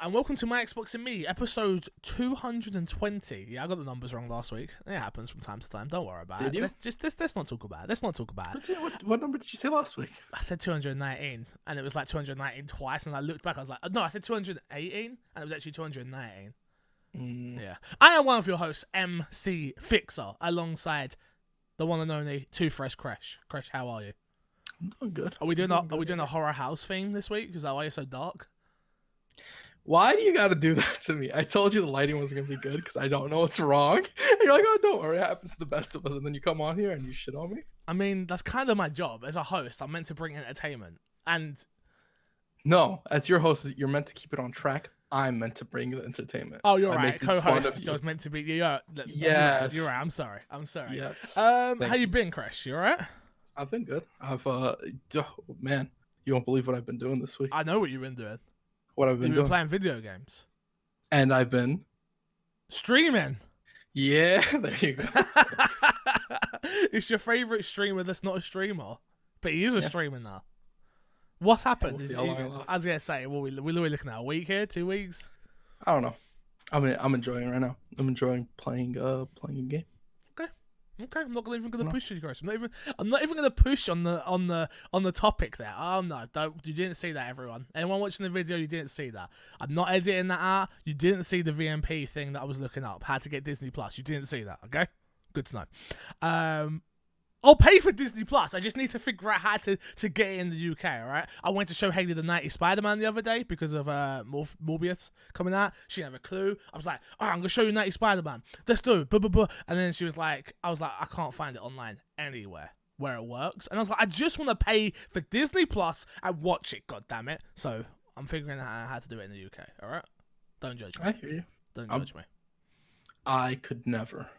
and welcome to My Xbox and Me, episode 220. Yeah, I got the numbers wrong last week. It happens from time to time. Don't worry about it. You? Let's not talk about it. Let's not talk about it. What number did you say last week? I said 219, and it was like 219 twice, and I looked back, I was like, no, I said 218, and it was actually 219. Yeah. I am one of your hosts, MC Fixer, alongside the one and only Toothbrush Kresh. Kresh, how are you? I'm doing good. Are we doing a horror house theme this week? Is that why you're so dark? Why do you got to do that to me? I told you the lighting wasn't going to be good because I don't know what's wrong. And you're like, oh, don't worry. It happens to the best of us. And then you come on here and you shit on me. I mean, that's kind of my job. As a host, I'm meant to bring entertainment. And no, as your host, you're meant to keep it on track. I'm meant to bring the entertainment. Oh, you're right. Co-host, I was meant to be. Yes. You're right. I'm sorry. Yes. How you been, Kresh? You all right? I've been good. Man, you won't believe what I've been doing this week. I know what you've been doing. What I've been doing? Playing video games. And I've been streaming. Yeah, there you go. It's your favorite streamer that's not a streamer, but he is a streamer now. What's happened? I was gonna say, well, we're looking at a week here, 2 weeks. I don't know. I'm enjoying it right now. I'm enjoying playing a game. Okay, I'm not even gonna push you, guys. I'm not even gonna push on the topic there. Oh no, you didn't see that, everyone. Anyone watching the video, you didn't see that. I'm not editing that out. You didn't see the VMP thing that I was looking up. How to get Disney Plus. You didn't see that. Okay, good to know. I'll pay for Disney Plus. I just need to figure out how to get it in the UK, alright? I went to show Haley the 90 Spider-Man the other day because of Morbius coming out. She didn't have a clue. I was like, alright, I'm going to show you 90 Spider-Man. Let's do it. Blah, blah, blah. And then she was like, I can't find it online anywhere where it works. And I was like, I just want to pay for Disney Plus and watch it, God damn it. So I'm figuring out how to do it in the UK, alright? Don't judge me. I hear you. Don't judge me. I could never.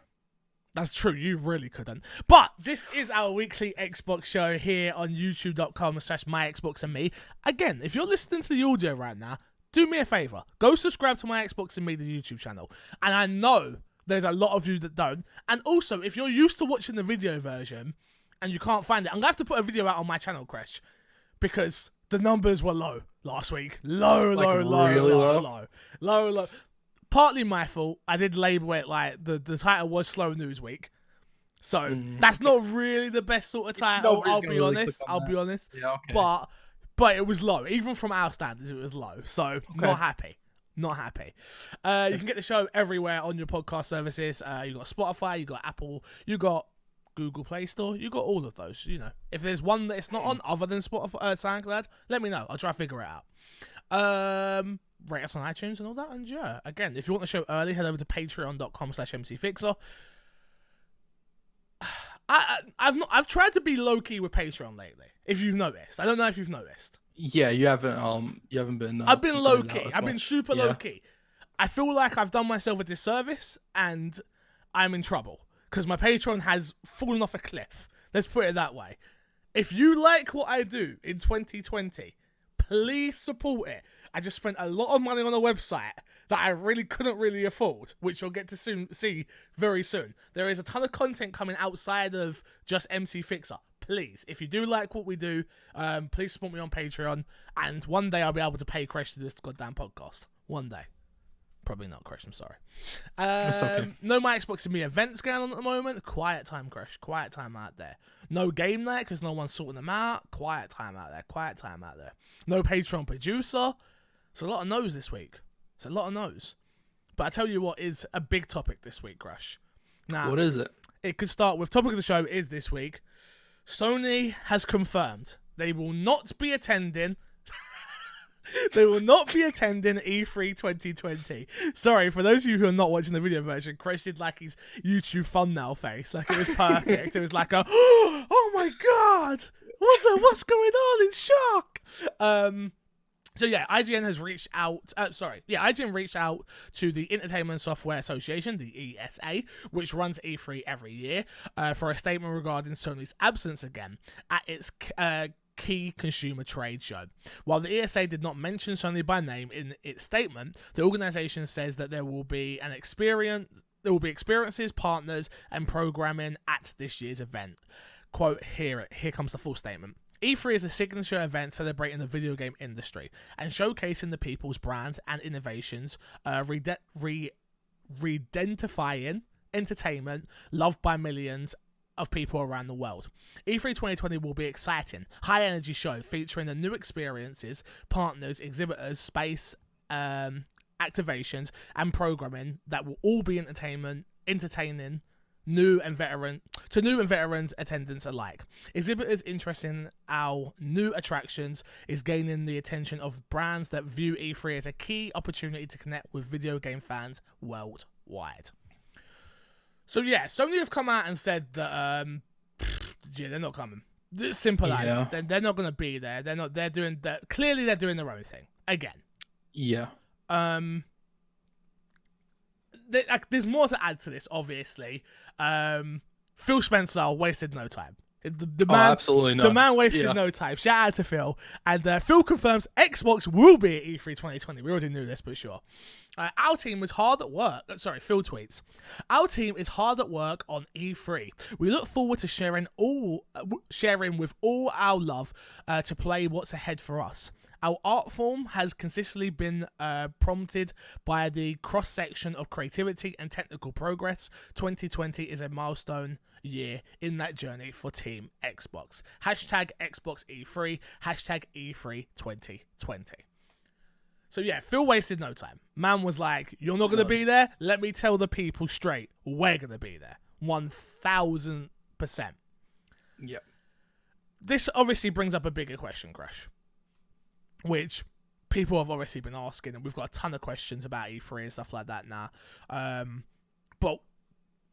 That's true, you really couldn't. But this is our weekly Xbox show here on youtube.com/myxboxandme. Again, if you're listening to the audio right now, do me a favor. Go subscribe to My Xbox and Me, the YouTube channel. And I know there's a lot of you that don't. And also, if you're used to watching the video version and you can't find it, I'm going to have to put a video out on my channel, Kresh, because the numbers were low last week. Low. Partly my fault. I did label it like the title was Slow News Week. So that's not really the best sort of title. I'll be honest. Yeah, okay. But it was low. Even from our standards, it was low. So not happy. You can get the show everywhere on your podcast services. You got Spotify, you got Apple, you got Google Play Store, you got all of those. You know, if there's one that it's not on other than Spotify, SoundCloud, let me know. I'll try to figure it out. Rate us on iTunes and all that, and yeah, again, if you want the show early, head over to patreon.com/mcfixer. I've tried to be low-key with Patreon lately, if you've noticed. I don't know if you've noticed. Yeah, you haven't been I've been low-key. I've been super low-key. I feel like I've done myself a disservice and I'm in trouble because my Patreon has fallen off a cliff. Let's put it that way. If you like what I do in 2020, please support it. I just spent a lot of money on a website that I really couldn't afford, which you'll get to see very soon. There is a ton of content coming outside of just MC Fixer. Please, if you do like what we do, please support me on Patreon. And one day I'll be able to pay Kresh to do this goddamn podcast. One day. Probably not, Kresh, I'm sorry. That's okay. No My Xbox and Me events going on at the moment. Quiet time, Kresh. Quiet time out there. No game night because no one's sorting them out. Quiet time out there. No Patreon producer. It's a lot of no's this week. But I tell you what is a big topic this week, Kresh. Now, what is it? It could start with topic of the show is this week. Sony has confirmed they will not be attending E3 2020. Sorry, for those of you who are not watching the video version, Kresh did like his YouTube thumbnail face. Like, it was perfect. It was like a, oh my god, what's going on, in shock. So yeah, IGN has reached out. IGN reached out to the Entertainment Software Association, the ESA, which runs E3 every year, for a statement regarding Sony's absence again at its key consumer trade show. While the ESA did not mention Sony by name in its statement, the organization says that there will be experiences, partners, and programming at this year's event. Quote, here comes the full statement. E3 is a signature event celebrating the video game industry and showcasing the people's brands and innovations, re-identifying entertainment loved by millions of people around the world. E3 2020 will be exciting, high-energy show featuring the new experiences, partners, exhibitors, space, activations, and programming that will all be entertaining new and veterans attendants alike. Exhibitors interested in our new attractions is gaining the attention of brands that view E3 as a key opportunity to connect with video game fans worldwide. So yeah, Sony have come out and said that yeah, they're not coming. Simple as they're not going to be there. They're doing that. Clearly, they're doing their own thing again. Yeah. There's more to add to this, obviously. Phil Spencer wasted no time. The man, absolutely not. The man wasted no time. Shout out to Phil. And Phil confirms Xbox will be at E3 2020. We already knew this, but sure. Our team was hard at work. Sorry, Phil tweets. Our team is hard at work on E3. We look forward to sharing with all our love to play what's ahead for us. Our art form has consistently been prompted by the cross-section of creativity and technical progress. 2020 is a milestone year in that journey for Team Xbox. Hashtag Xbox E3. Hashtag E3 2020. So yeah, Phil wasted no time. Man was like, you're not going to be there? Let me tell the people straight. We're going to be there. 1000%. Yep. This obviously brings up a bigger question, Kresh, which people have obviously been asking, and we've got a ton of questions about E3 and stuff like that now. But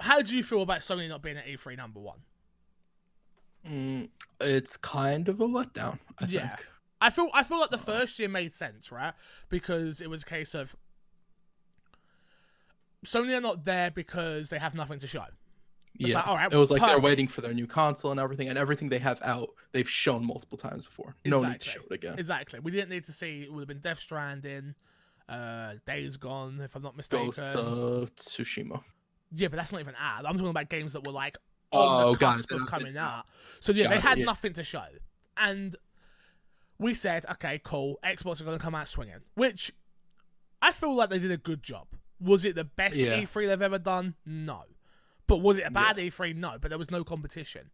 how do you feel about Sony not being at E3 number one? It's kind of a letdown, I think. I feel like the first year made sense, right? Because it was a case of Sony are not there because they have nothing to show. It's like, all right, it was like they're waiting for their new console and everything they have out, they've shown multiple times before. No need to show it again. Exactly. We didn't need to see. It would have been Death Stranding, Days Gone, if I'm not mistaken. Ghost of Tsushima. Yeah, but that's not even out. I'm talking about games that were like on the cusp of coming out. So yeah, they had nothing to show. And we said, okay, cool, Xbox are going to come out swinging, which I feel like they did a good job. Was it the best E3 they've ever done? No. But was it a bad E3? No, but there was no competition.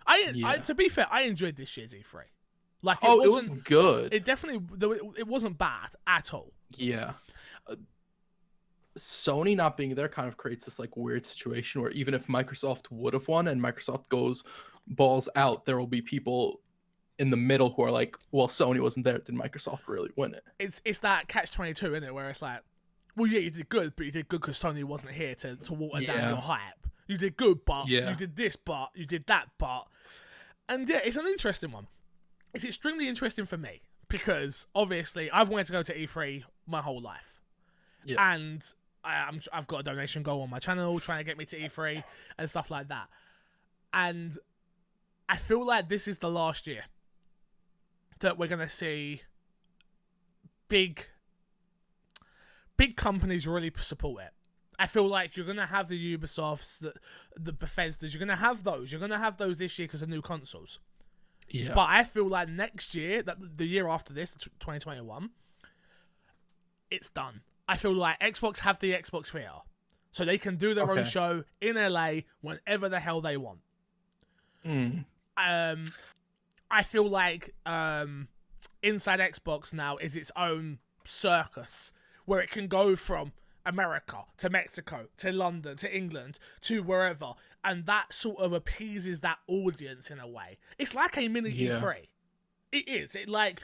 To be fair, I enjoyed this year's E3. Like, it was good. It definitely, it wasn't bad at all. Yeah. Sony not being there kind of creates this like weird situation where even if Microsoft would have won and Microsoft goes balls out, there will be people in the middle who are like, well, Sony wasn't there. Did Microsoft really win it? It's that catch-22, isn't it? Where it's like, well, yeah, you did good, but you did good because Sony wasn't here to water down your hype. You did good, but you did this, but you did that, but... And yeah, it's an interesting one. It's extremely interesting for me because, obviously, I've wanted to go to E3 my whole life. Yeah. And I've got a donation goal on my channel trying to get me to E3 and stuff like that. And I feel like this is the last year that we're going to see big companies really support it. I feel like you're going to have the Ubisofts, the Bethesdas, you're going to have those. You're going to have those this year because of new consoles. Yeah. But I feel like next year, the year after this, 2021, it's done. I feel like Xbox have the Xbox VR. So they can do their own show in LA whenever the hell they want. I feel like Inside Xbox now is its own circus where it can go from America to Mexico to London to England to wherever, and that sort of appeases that audience in a way. It's like a mini E3. It is. It like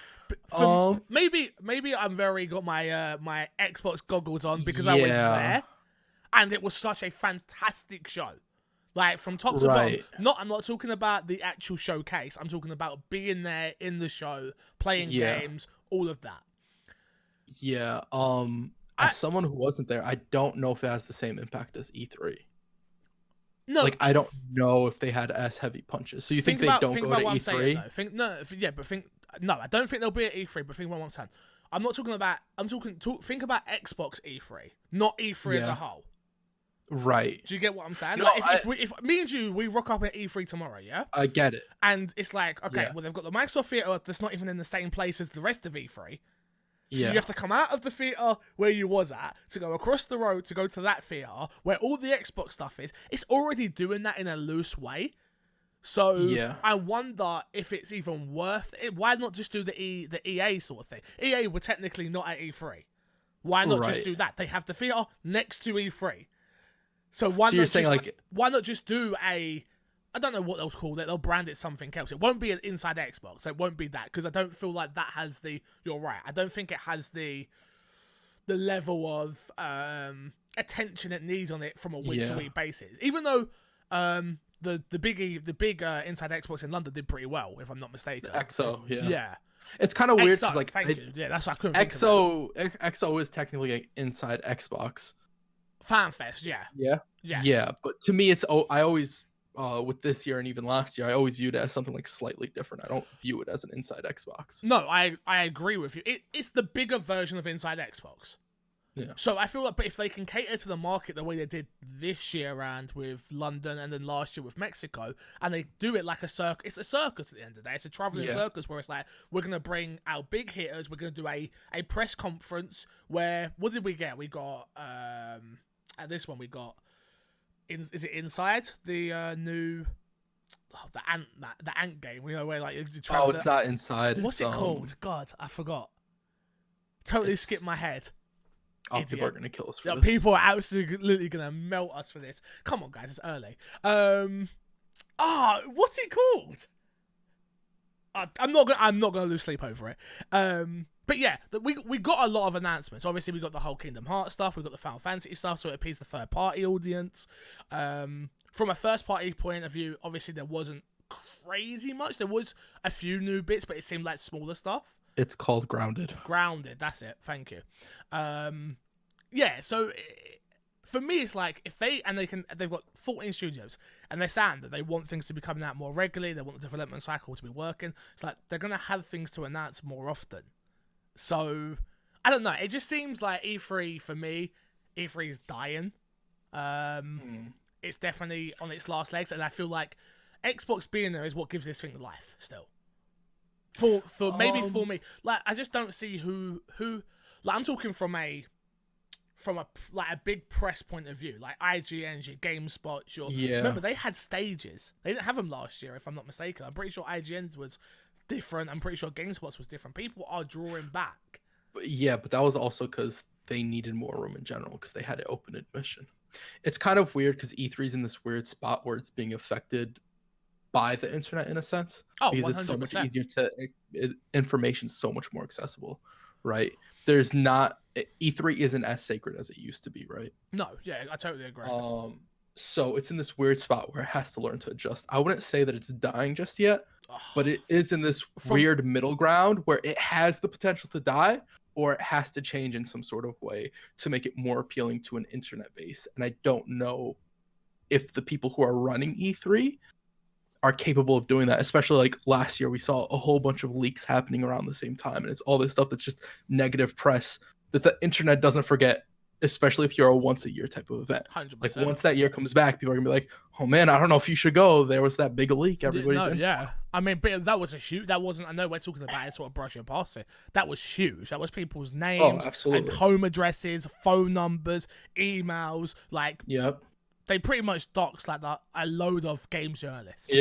maybe I'm got my Xbox goggles on because I was there, and it was such a fantastic show. Like from top to bottom. I'm not talking about the actual showcase. I'm talking about being there in the show, playing games, all of that. Yeah. As someone who wasn't there, I don't know if it has the same impact as E3. No. Like, I don't know if they had as heavy punches. So you think they don't go to E3? Saying, I don't think they'll be at E3, but think about what I'm saying. Think about Xbox E3, not E3 as a whole. Right. Do you get what I'm saying? No, Like, if me and you, we rock up at E3 tomorrow, yeah? I get it. And it's like, okay, Yeah. well, they've got the Microsoft Theatre that's not even in the same place as the rest of E3. So Yeah. you have to come out of the theatre where you was at to go across the road to go to that theatre where all the Xbox stuff is. It's already doing that in a loose way. So Yeah. I wonder if it's even worth it. Why not just do the EA sort of thing? EA were technically not at E3. Why not just Right. do that? They have the theatre next to E3. So why So you're not saying, just, like- why not just do I don't know what they'll call it. They'll brand it something else. It won't be an inside Xbox. It won't be that because I don't feel like that has the. You're right. I don't think it has the level of attention it needs on it from a week to week basis. Even though the big inside Xbox in London did pretty well, if I'm not mistaken. XO, yeah. Yeah. It's kind of weird XO, because like thank you. Yeah, that's what I couldn't think of it. XO is technically like inside Xbox. FanFest, yeah. Yeah. Yes. Yeah, but to me, I always with this year and even last year, I always viewed it as something like slightly different. I don't view it as an inside Xbox. No, I agree with you. It's the bigger version of inside Xbox. Yeah. So I feel like, but if they can cater to the market the way they did this year around with London and then last year with Mexico, and they do it like a circus, it's a circus at the end of the day. It's a traveling circus where it's like, we're going to bring our big hitters, we're going to do a press conference where, what did we get? We got, at this one we got, is it Inside? The new, the ant game, you know, where like, you travel it's not Inside. What's it called? God, I forgot. Totally skipped my head. People are gonna kill us for this. People are absolutely gonna melt us for this. Come on, guys, it's early. What's it called? I'm not gonna lose sleep over it. But yeah, we got a lot of announcements. Obviously, we got the whole Kingdom Hearts stuff. We got the Final Fantasy stuff, so it appeals the third party audience. From a first party point of view, obviously there wasn't crazy much. There was a few new bits, but it seemed like smaller stuff. It's called Grounded. Grounded, that's it. Thank you. Yeah, so for me, it's like if they've got 14 studios and they're saying that they want things to be coming out more regularly, they want the development cycle to be working. It's like they're gonna have things to announce more often. So I don't know. It just seems like E3 for me, E3 is dying. It's definitely on its last legs, and I feel like Xbox being there is what gives this thing life still. For me, like I just don't see who like I'm talking from a big press point of view, like IGN, your GameSpot, remember they had stages. They didn't have them last year, if I'm not mistaken. I'm pretty sure IGN's was different. I'm pretty sure GameSpot's was different. People are drawing back. But that was also because they needed more room in general because they had open admission. It's kind of weird because E3's in this weird spot where it's being affected by the internet in a sense. Because 100%. It's so much easier information's so much more accessible, right? There's not E3 isn't as sacred as it used to be, right? No, yeah, I totally agree. So it's in this weird spot where it has to learn to adjust. I wouldn't say that it's dying just yet, but it is in this weird middle ground where it has the potential to die or it has to change in some sort of way to make it more appealing to an internet base. And I don't know if the people who are running E3 are capable of doing that, especially like last year we saw a whole bunch of leaks happening around the same time, and it's all this stuff that's just negative press that the internet doesn't forget, especially if you're a once a year type of event. 100%. Like once that year comes back, people are gonna be like, oh man, I don't know if you should go, there was that big leak everybody's in. I mean, but that was a huge, that wasn't, I know we're talking about it sort of brushing past it, that was huge. That was people's names and home addresses, phone numbers, emails, like they pretty much doxed like a load of game journalists.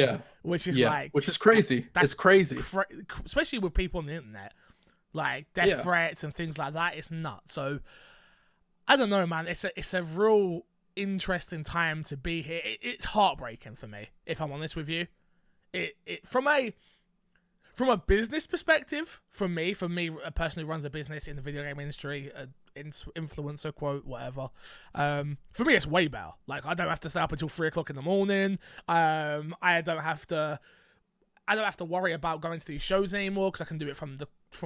Which is crazy. It's crazy. Especially with people on the internet. Like death threats and things like that. It's nuts. So I don't know, man. It's a real interesting time to be here. It's heartbreaking for me, if I'm honest with you. It from a business perspective, for me, a person who runs a business in the video game industry, influencer quote, whatever. For me, it's way better. Like I don't have to stay up until 3:00 in the morning. I don't have to worry about going to these shows anymore because I can do it from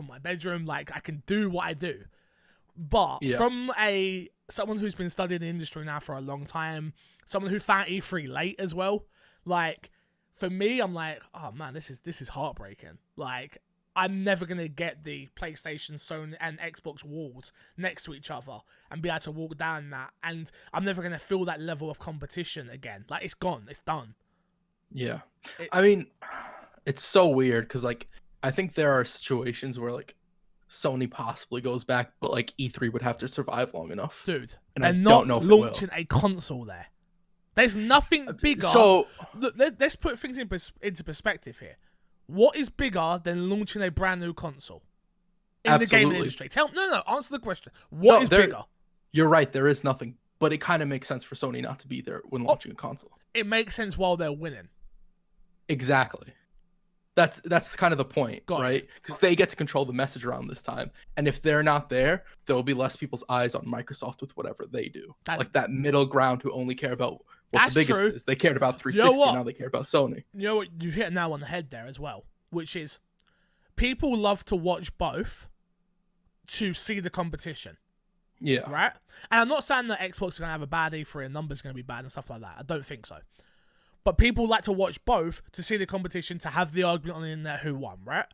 my bedroom. Like I can do what I do. But from someone who's been studying the industry now for a long time, someone who found E3 late as well, like for me, I'm like, oh man, this is heartbreaking. Like I'm never going to get the PlayStation, Sony, and Xbox walls next to each other and be able to walk down that. And I'm never going to feel that level of competition again. Like, it's gone. It's done. Yeah. I mean, it's so weird because, like, I think there are situations where, like, Sony possibly goes back, but, like, E3 would have to survive long enough. Dude, and they're not launching a console there. There's nothing bigger. So, look, let's put things into perspective here. What is bigger than launching a brand new console in the gaming industry? Answer the question. What is bigger? You're right. There is nothing, but it kind of makes sense for Sony not to be there when launching a console. It makes sense while they're winning. Exactly. That's kind of the point, right? Because they get to control the message around this time, and if they're not there, there will be less people's eyes on Microsoft with whatever they do. Like that middle ground who only care about what the biggest is. They cared about 360, now they care about Sony. You know what? You hit it now on the head there as well, which is people love to watch both to see the competition. Yeah. Right? And I'm not saying that Xbox is going to have a bad E3 and numbers going to be bad and stuff like that. I don't think so. But people like to watch both to see the competition, to have the argument on the internet who won, right?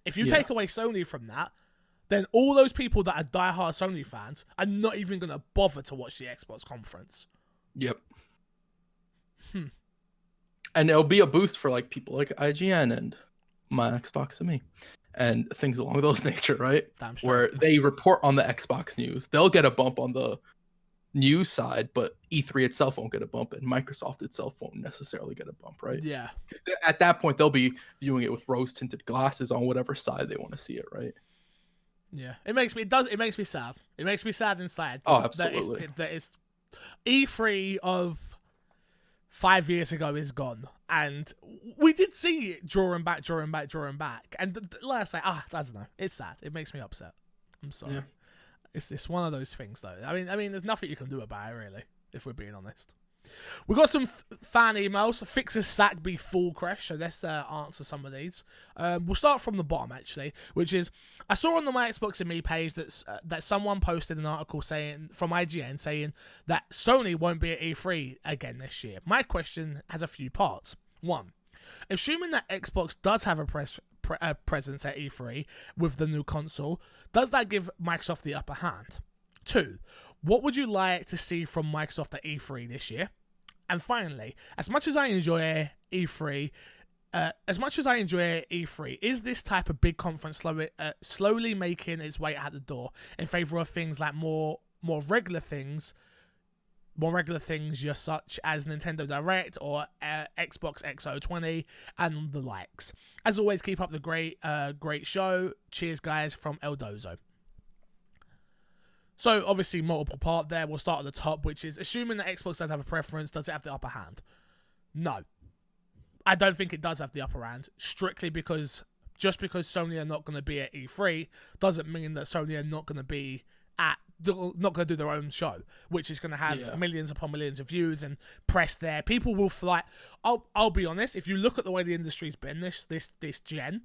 If you take away Sony from that, then all those people that are diehard Sony fans are not even going to bother to watch the Xbox conference. Yep. And it'll be a boost for like people like IGN and My Xbox and Me and things along those nature, right? Where they report on the Xbox news. They'll get a bump on the news side, but E3 itself won't get a bump, and Microsoft itself won't necessarily get a bump, right? Yeah. At that point, they'll be viewing it with rose-tinted glasses on whatever side they want to see it, right? Yeah. It makes me sad. It makes me sad inside. Oh, absolutely. That is E3 of 5 years ago is gone, and we did see it drawing back, and like I say, I don't know. It's sad. It makes me upset. I'm sorry. Yeah. It's one of those things, though. I mean, there's nothing you can do about it, really, if we're being honest. We got some fan emails. Fixer sack be full Kresh, so let's answer some of these. We'll start from the bottom, actually, which is I saw on the My Xbox and Me page that someone posted an article from IGN saying that Sony won't be at E3 again this year. My question has a few parts. One, assuming that Xbox does have a presence at E3 with the new console, does that give Microsoft the upper hand? Two, what would you like to see from Microsoft at E3 this year? And finally, as much as I enjoy E3, is this type of big conference slowly making its way out the door in favor of things like more regular things just such as Nintendo Direct or Xbox XO20 and the likes? As always, keep up the great show. Cheers, guys, from El Dozo. So, obviously, multiple part there. We'll start at the top, which is, assuming that Xbox does have a preference, does it have the upper hand? No. I don't think it does have the upper hand, strictly because just because Sony are not going to be at E3 doesn't mean that Sony are not going to be not going to do their own show, which is going to have millions upon millions of views and press there. People will fly. I'll be honest, if you look at the way the industry's been this gen,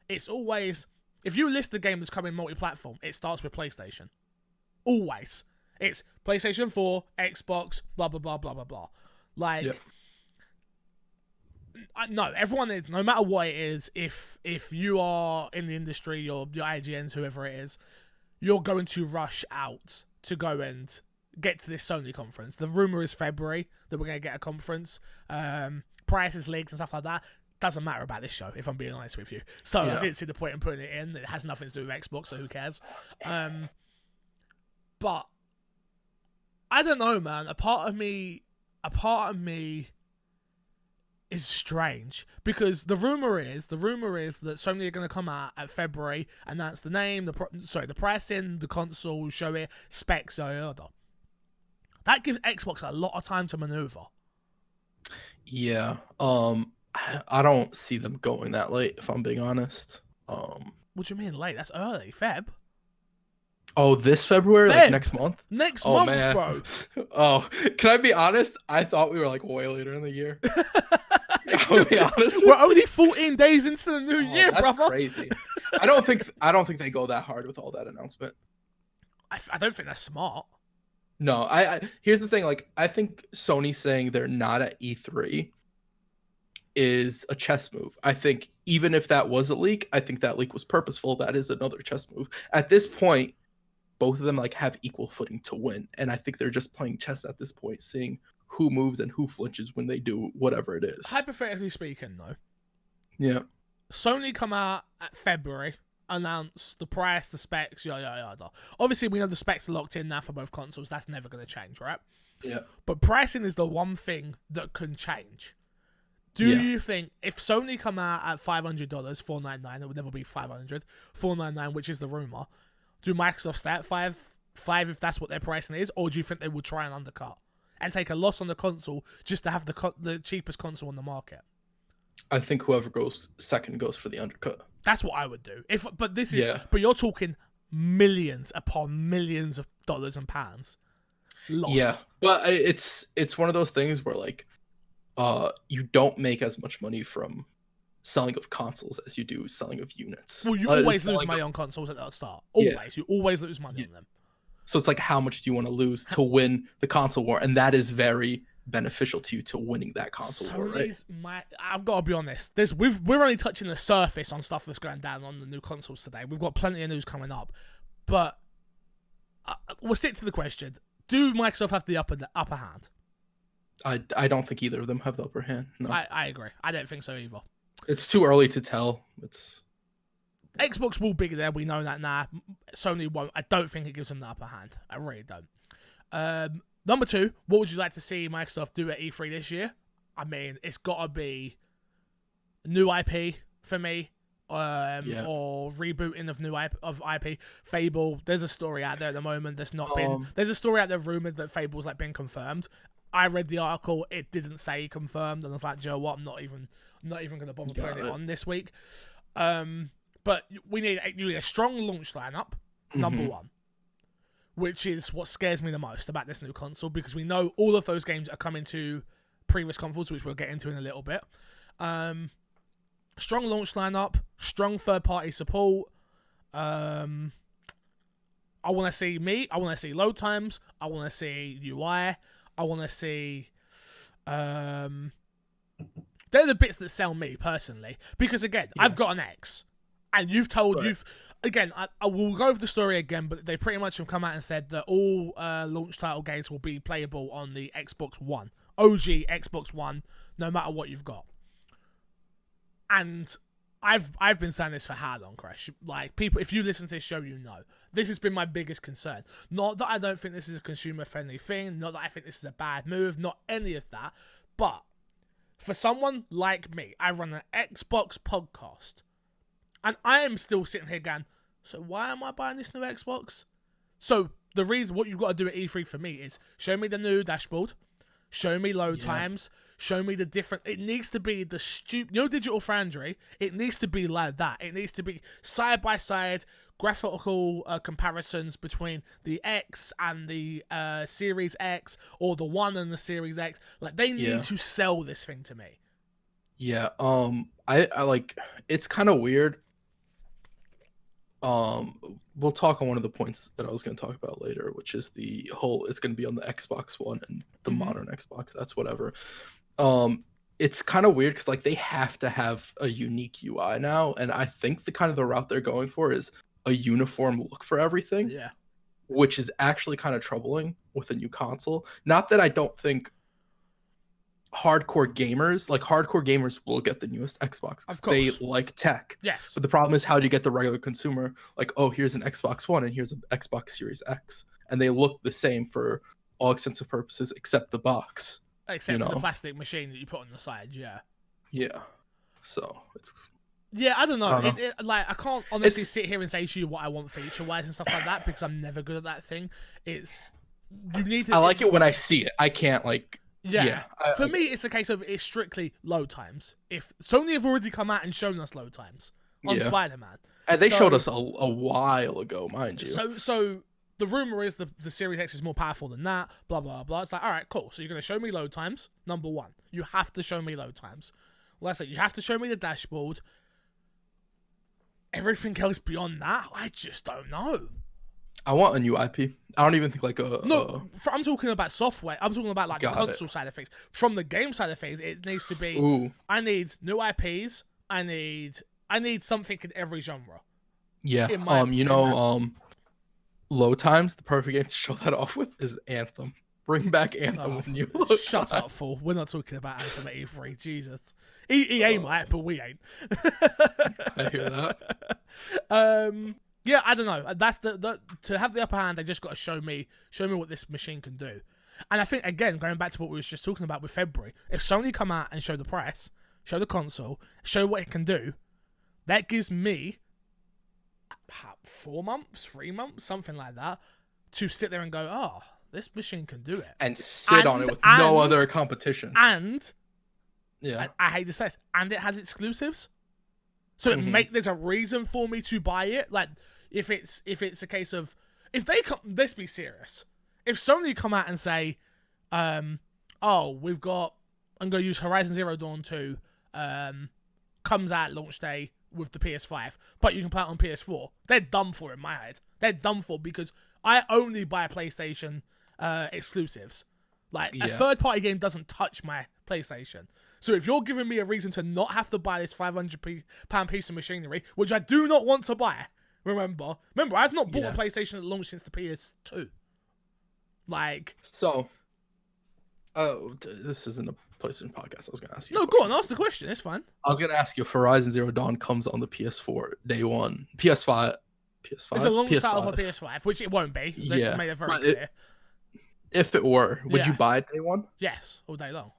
it's always, if you list the game that's coming multi-platform, it starts with PlayStation. Always. It's PlayStation 4, Xbox, blah, blah, blah, blah, blah, blah. Like, no, everyone is, no matter what it is, if you are in the industry, your IGNs, whoever it is, you're going to rush out to go and get to this Sony conference. The rumor is February that we're going to get a conference. Prices, leaks, and stuff like that. Doesn't matter about this show, if I'm being honest with you. So I didn't see the point in putting it in. It has nothing to do with Xbox, so who cares? But I don't know, man. A part of me is strange because the rumor is that Sony are going to come out at February, announce the name, the pricing, the console, show it, specs, yada. That gives Xbox a lot of time to maneuver. Yeah. I don't see them going that late, if I'm being honest. What do you mean late? That's early, Feb. Oh, this February? Like next month? Next month, man. Bro. Oh, can I be honest? I thought we were like way later in the year. I'll be honest. We're only 14 days into the new year, that's brother. Crazy. I don't think they go that hard with all that announcement. I don't think that's smart. No, I here's the thing. Like, I think Sony saying they're not at E3 is a chess move. I think even if that was a leak, I think that leak was purposeful. That is another chess move. At this point, both of them like have equal footing to win, and I think they're just playing chess at this point, seeing who moves and who flinches when they do whatever it is. Hypothetically speaking, though, Yeah. Sony come out at February, announce the price, the specs, yada yada yada. Obviously, we know the specs are locked in now for both consoles. That's never going to change, right? Yeah. But pricing is the one thing that can change. Do you think if Sony come out at $500, $499, it would never be $500, $499, which is the rumor? Do Microsoft stay at five if that's what their pricing is, or do you think they will try and undercut and take a loss on the console just to have the cheapest console on the market? I think whoever goes second goes for the undercut. That's what I would do. But you're talking millions upon millions of dollars and pounds loss. Yeah, but it's one of those things where like you don't make as much money from selling of consoles as you do selling of units. Well, you always lose money on consoles at the start. Always. You always lose money on them. So it's like, how much do you want to lose to win the console war? And that is very beneficial to you to winning that console war, right? I've got to be honest. We're only touching the surface on stuff that's going down on the new consoles today. We've got plenty of news coming up. But we'll stick to the question. Do Microsoft have the upper hand? I don't think either of them have the upper hand. No. I agree. I don't think so either. It's too early to tell. Xbox will be there. We know that now. Sony won't. I don't think it gives them the upper hand. I really don't. Number 2, what would you like to see Microsoft do at E3 this year? I mean, it's got to be new IP for me, or rebooting of IP. Fable. There's a story out there at the moment that's not been. There's a story out there rumored that Fable's like been confirmed. I read the article. It didn't say confirmed, and I was like, Joe, what? I'm not even going to bother putting it on this week. But you need a strong launch lineup. Number 1. Which is what scares me the most about this new console, because we know all of those games are coming to previous consoles, which we'll get into in a little bit. Strong launch lineup, strong third-party support. I want to see load times. I want to see UI. I want to see... they're the bits that sell me, personally. Because, again, I've got an X. And you've told... Right. Again, I will go over the story again, but they pretty much have come out and said that all launch title games will be playable on the Xbox One. OG Xbox One, no matter what you've got. And I've been saying this for how long, Kresh? Like, people, if you listen to this show, you know. This has been my biggest concern. Not that I don't think this is a consumer-friendly thing, not that I think this is a bad move, not any of that. But for someone like me, I run an Xbox podcast. And I am still sitting here going, so why am I buying this new Xbox? So the reason, what you've got to do at E3 for me is show me the new dashboard, show me load times, show me the different... It needs to be the Digital Foundry, it needs to be like that. It needs to be side-by-side graphical comparisons between the X and the Series X, or the One and the Series X. Like, they need to sell this thing to me. Yeah, I like... It's kind of weird. We'll talk on one of the points that I was going to talk about later, which is the whole, it's going to be on the Xbox One and the modern Xbox, that's whatever. It's kind of weird because like they have to have a unique UI now, and I think the route they're going for is a uniform look for everything. Yeah. Which is actually kind of troubling with a new console. Not that I don't think hardcore gamers will get the newest Xbox because they like tech. Yes. But the problem is, how do you get the regular consumer like, oh, here's an Xbox One and here's an Xbox Series X, and they look the same for all extensive purposes except the box. Except for the plastic machine that you put on the side, yeah. Yeah. So it's... Yeah, I don't know. I can't honestly sit here and say to you what I want feature-wise and stuff like that, because I'm never good at that thing. You need to... I like it when I see it. I can't like... Yeah. For me, it's a case of it's strictly load times. If Sony have already come out and shown us load times on Spider-Man. And they showed us a while ago, mind you. So the rumor is the Series X is more powerful than that, blah, blah, blah. It's like, all right, cool. So you're going to show me load times, number 1. You have to show me load times. Like I said, you have to show me the dashboard. Everything else beyond that, I just don't know. I want a new IP. I don't even think like I'm talking about software. I'm talking about like the console side of things. From the game side of things, it needs to be... I need new IPs. I need something in every genre. Yeah. Low times, the perfect game to show that off with is Anthem. Bring back Anthem with new low Shut up, fool. We're not talking about Anthem at E3. Jesus. EA might, but we ain't. I hear that. Yeah, I don't know. That's to have the upper hand. They just got to show me what this machine can do. And I think, again, going back to what we was just talking about with February, if Sony come out and show the press, show the console, show what it can do, that gives me 4 months, 3 months, something like that, to sit there and go, oh, this machine can do it. And sit on it with no other competition. And, yeah, I hate to say this, and it has exclusives. So there's a reason for me to buy it. Like, if it's a case of, if they come, let's be serious. If Sony come out and say, oh, we've got, I'm going to use Horizon Zero Dawn 2, comes out launch day with the PS5, but you can play it on PS4, they're done for in my head. They're done for because I only buy PlayStation exclusives. Like, a third-party game doesn't touch my PlayStation. So if you're giving me a reason to not have to buy this £500 piece of machinery, which I do not want to buy, remember, I've not bought a PlayStation at launch since the PS2. Like, so, this isn't a PlayStation podcast. I was gonna ask you. No, go on, ask the question. It's fine. I was gonna ask you if Horizon Zero Dawn comes on the PS4 day one, PS5. It's a launch title for PS5, which it won't be. Let's make it very clear. If it were, would you buy it day one? Yes, all day long.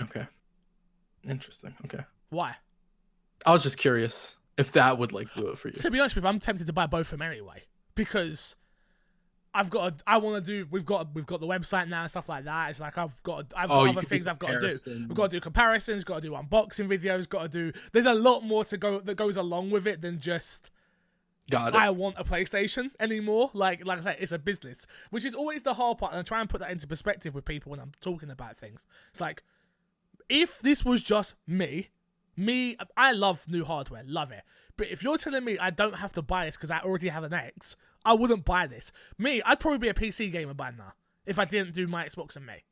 Okay. Interesting. Okay. Why? I was just curious if that would like do it for you. To be honest with you, I'm tempted to buy both of them anyway because we've got the website now and stuff like that. It's like I've got other things I've got to do. We've got to do comparisons, got to do unboxing videos, there's a lot more that goes along with it than just I want a PlayStation anymore. Like I said, it's a business, which is always the hard part. And I try and put that into perspective with people when I'm talking about things. It's like, if this was just me, I love new hardware, love it. But if you're telling me I don't have to buy this because I already have an X, I wouldn't buy this. I'd probably be a PC gamer by now if I didn't do my Xbox and me.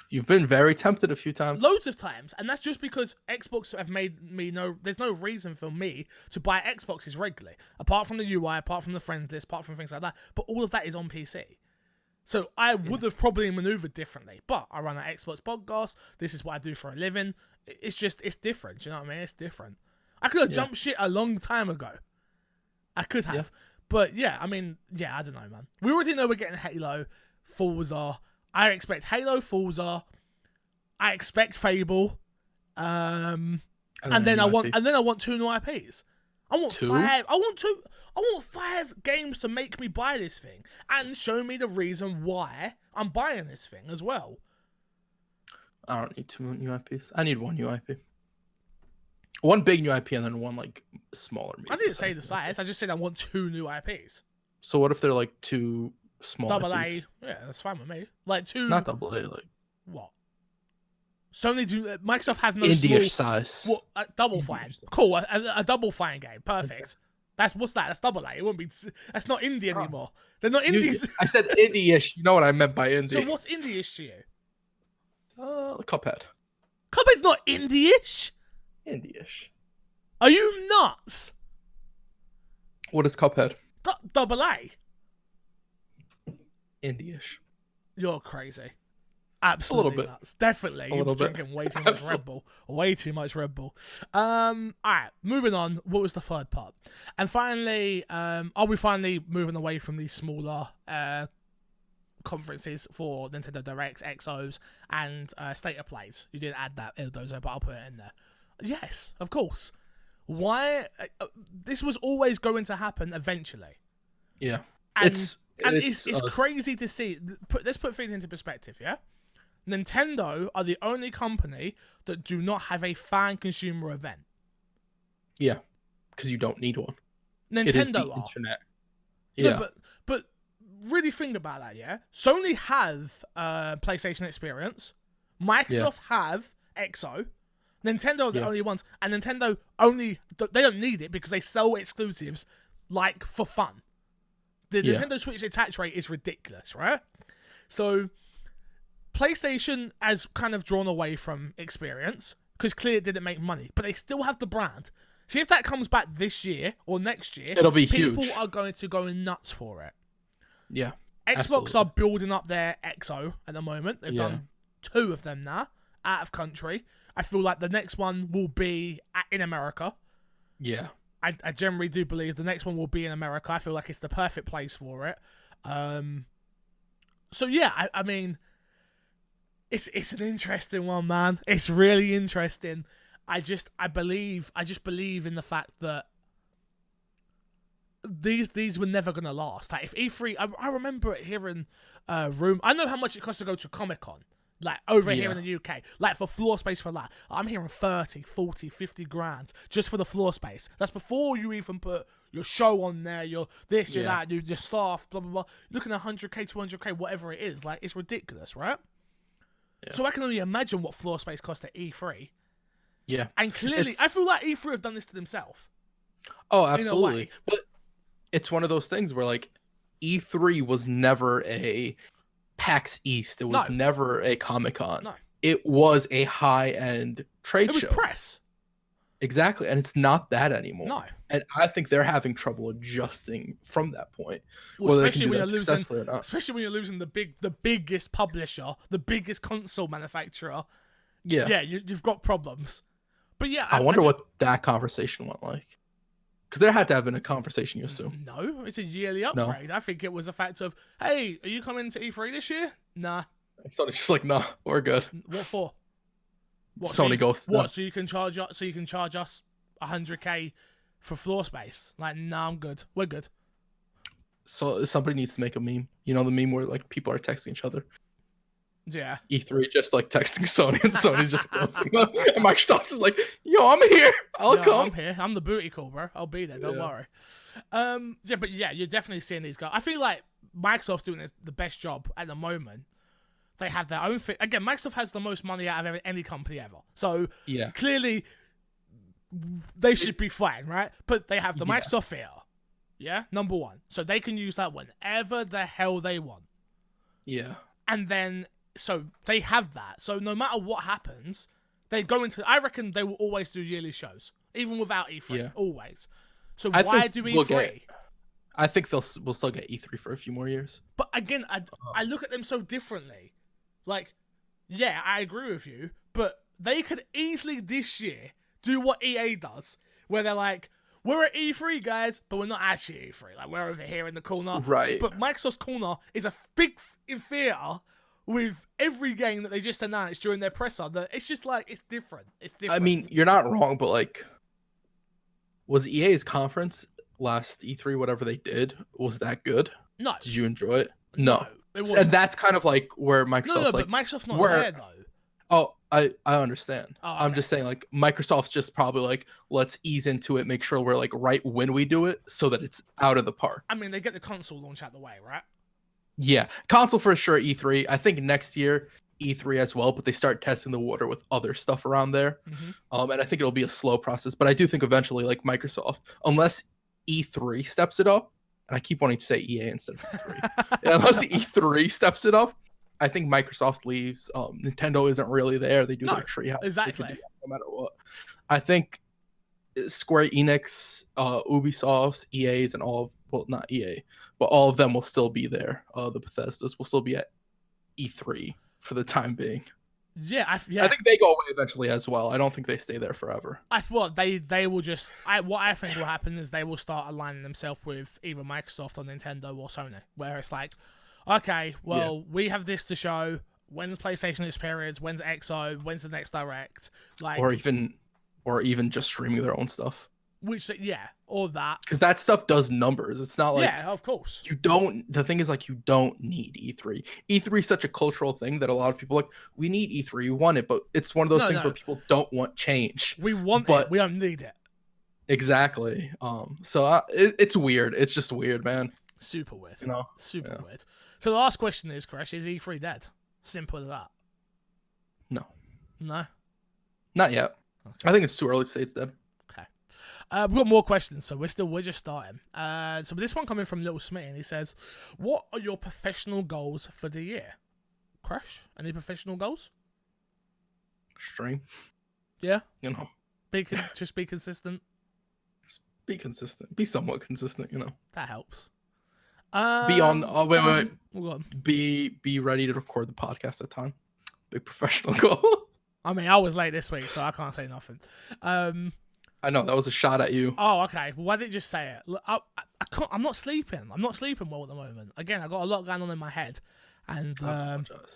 You've been very tempted a few times. Loads of times. And that's just because Xbox have made me there's no reason for me to buy Xboxes regularly. Apart from the UI, apart from the friends list, apart from things like that. But all of that is on PC. So I would have probably maneuvered differently. But I run an Xbox podcast. This is what I do for a living. It's different. Do you know what I mean? It's different. I could have jumped shit a long time ago. I could have. Yeah. But I don't know, man. We already know we're getting Halo, Forza. I expect Halo, Forza. I expect Fable. And then I want 2 new IPs. I want 5. I want 5 games to make me buy this thing and show me the reason why I'm buying this thing as well. I don't need 2 new IPs. I need 1 new IP. 1 big new IP and then 1 like smaller. I didn't say the size. I just said I want 2 new IPs. So what if they're like 2 small AA? IPs? Yeah, that's fine with me. Like 2. Not AA. Like what? Microsoft has no indie-ish size. What? Double Fine. Cool. A Double Fine game. Perfect. Okay. What's that? That's AA. It wouldn't be. That's not indie anymore. They're not indies. I said indie-ish. You know what I meant by indie. So what's indie-ish to you? Cuphead. Cuphead's not indie-ish. Indie-ish. Are you nuts? What is Cuphead? AA. Indie-ish. You're crazy. Absolutely a little bit. Nuts. Definitely. You're drinking way too much Red Bull. Way too much Red Bull. Alright, moving on. What was the third part? And finally, are we finally moving away from these smaller conferences for Nintendo Directs, XOs, and State of Plays? You didn't add that, Ildozo, but I'll put it in there. Yes, of course. Why? This was always going to happen eventually. Yeah. And it's crazy to see. Let's put things into perspective, yeah? Nintendo are the only company that do not have a fan consumer event. Yeah, because you don't need one. Nintendo it is the are. Internet. Yeah, no, but really think about that. Yeah, Sony have PlayStation Experience. Microsoft have XO. Nintendo are the only ones, and Nintendo they don't need it because they sell exclusives like for fun. The Nintendo Switch attach rate is ridiculous, right? So PlayStation has kind of drawn away from experience. because clearly it didn't make money, but they still have the brand. See if that comes back this year or next year, It'll be people huge. are going to go nuts for it. Yeah. Xbox absolutely. are building up their XO at the moment. They've Yeah. done 2 of them now out of country. I feel like the next one will be in America. Yeah. I generally do believe the next one will be in America. I feel like it's the perfect place for it. So yeah, I mean, it's an interesting one, man. It's really interesting. I just believe in the fact that these were never gonna last. Like if E3, I remember hearing room. I know how much it costs to go to Comic-Con. Like over here in the UK, like for floor space for that, I'm hearing 30, 40, 50 grand just for the floor space. That's before you even put your show on there, your this, your that, your staff, blah, blah, blah. You're looking at 100k, 200k, whatever it is. Like, it's ridiculous, right? Yeah. So I can only imagine what floor space costs at E3. Yeah. And clearly, I feel like E3 have done this to themselves. Oh, absolutely. But it's one of those things where, like, E3 was never a PAX East. It was never a Comic-Con. No. It was a high-end trade show. It was press. Exactly. And it's not that anymore. No. And I think they're having trouble adjusting from that point. Well, especially when you're losing the biggest publisher, the biggest console manufacturer. Yeah. Yeah, you've got problems. But yeah, I wonder what that conversation went like. Because there had to have been a conversation, you assume. No, it's a yearly upgrade. No. I think it was a fact of, hey, are you coming to E3 this year? Nah. So it's just like, nah, we're good. What for? What, Sony goes. What? So you can charge us 100k for floor space? Like, nah, I'm good. We're good. So somebody needs to make a meme. You know the meme where like people are texting each other. Yeah. E3 just like texting Sony, and Sony's just ghosting them. And Microsoft is like, yo, I'm here. I'll come. I'm here. I'm the booty call, bro. I'll be there. Don't worry. Yeah, but yeah, you're definitely seeing these guys. I feel like Microsoft's doing the best job at the moment. They have their own thing. Again, Microsoft has the most money out of any company ever. So clearly, they should be fine, right? But they have the Microsoft Theater. Yeah, number one. So they can use that whenever the hell they want. Yeah. And then, so they have that. So no matter what happens, they go into, I reckon they will always do yearly shows, even without E3, always. So why do E3? I think we'll still get E3 for a few more years. But again, I look at them so differently. Like, yeah, I agree with you, but they could easily this year do what EA does, where they're like, we're at E3, guys, but we're not actually at E3. Like, we're over here in the corner. Right. But Microsoft's corner is a big theater with every game that they just announced during their presser. That it's just like, it's different. It's different. I mean, you're not wrong, but like, was EA's conference last E3, whatever they did, was that good? No. Did you enjoy it? No. It wasn't. And that's kind of like where Microsoft's but Microsoft's not there, though. Oh, I understand. Oh, okay. I'm just saying, like, Microsoft's just probably like, let's ease into it, make sure we're like right when we do it, so that it's out of the park. I mean, they get the console launch out of the way, right? Yeah, console for sure. E3. I think next year E3 as well, but they start testing the water with other stuff around there. Mm-hmm. And I think it'll be a slow process, but I do think eventually, like Microsoft, unless E3 steps it up, and I keep wanting to say EA instead of E3, unless E3 steps it up. I think Microsoft leaves. Nintendo isn't really there. They do their treehouse. Exactly. No matter what. I think Square Enix, Ubisoft's, EA's, and not EA, but all of them will still be there. The Bethesdas will still be at E3 for the time being. Yeah, I think they go away eventually as well. I don't think they stay there forever. I thought they will just. What I think will happen is they will start aligning themselves with either Microsoft or Nintendo or Sony, where it's like, okay, well, we have this to show. When's PlayStation Experience? When's XO? When's the next Direct? Like, or even just streaming their own stuff. Which, or that. Because that stuff does numbers. It's not like... Yeah, of course. The thing is, like, you don't need E3. E3 is such a cultural thing that a lot of people are like, we need E3, we want it, but it's one of those things where people don't want change. We want it, we don't need it. Exactly. So it's weird. It's just weird, man. Super weird. Super weird. So the last question is, Kresh, is E3 dead? Simple as that. No. No? Not yet. Okay. I think it's too early to say it's dead. Okay. We've got more questions, so we're just starting. So this one coming from Little Smitty, and he says, what are your professional goals for the year? Kresh, any professional goals? Stream. Yeah. You know, Just be consistent. just be consistent. Be somewhat consistent. You know. That helps. Be on. Oh, wait. Hold on. Be ready to record the podcast at time. Big professional goal. I mean, I was late this week, so I can't say nothing. I know that was a shot at you. Oh, okay. Well, why didn't you just say it? Look, I can't. I'm not sleeping. I'm not sleeping well at the moment. Again, I got a lot going on in my head, and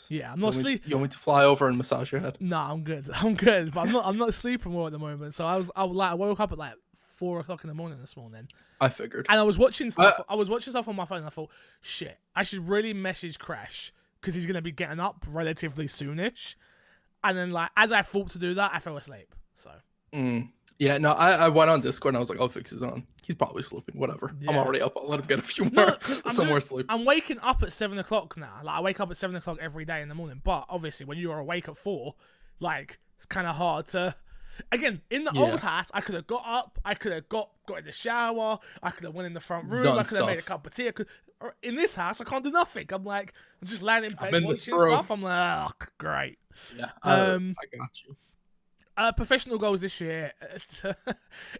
yeah, I'm not sleeping. You want me to fly over and massage your head? No, I'm good. I'm good, but I'm not sleeping well at the moment. So I woke up at like 4 o'clock in the morning this morning. I figured. And I was watching stuff. I was watching stuff on my phone. And I thought, shit, I should really message Kresh because he's gonna be getting up relatively soonish. And then, like, as I thought to do that, I fell asleep. So. Yeah, no, I went on Discord and I was like, "Oh, Fix is on. He's probably sleeping. Whatever. Yeah. I'm already up. I'll let him get a few more somewhere sleep." I'm waking up at 7 o'clock now. Like, I wake up at 7 o'clock every day in the morning. But obviously, when you are awake at 4, like, it's kind of hard to. Again, in the old house, I could have got up. I could have got in the shower. I could have went in the front room. I could have made a cup of tea. In this house, I can't do nothing. I'm just laying in bed watching stuff. I'm like, oh, great. Yeah, I got you. Professional goals this year,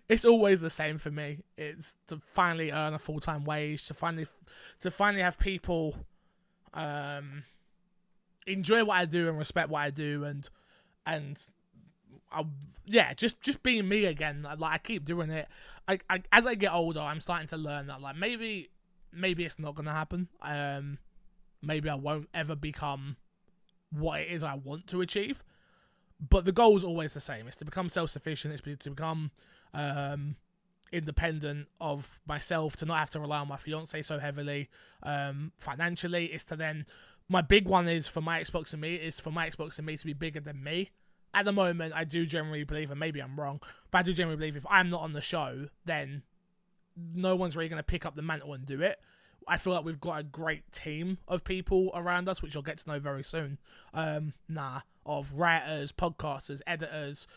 it's always the same for me. It's to finally earn a full-time wage, to finally have people enjoy what I do and respect what I do, and just being me again. Like, I keep doing it. As I get older, I'm starting to learn that, like, maybe it's not gonna happen. Maybe I won't ever become what it is I want to achieve. But the goal is always the same. It's to become self-sufficient. It's to become independent of myself, to not have to rely on my fiance so heavily financially. It's to then... My big one is for my Xbox and me to be bigger than me. At the moment, I do generally believe, and maybe I'm wrong, but I do generally believe if I'm not on the show, then no one's really going to pick up the mantle and do it. I feel like we've got a great team of people around us, which you'll get to know very soon. Of writers, podcasters, editors,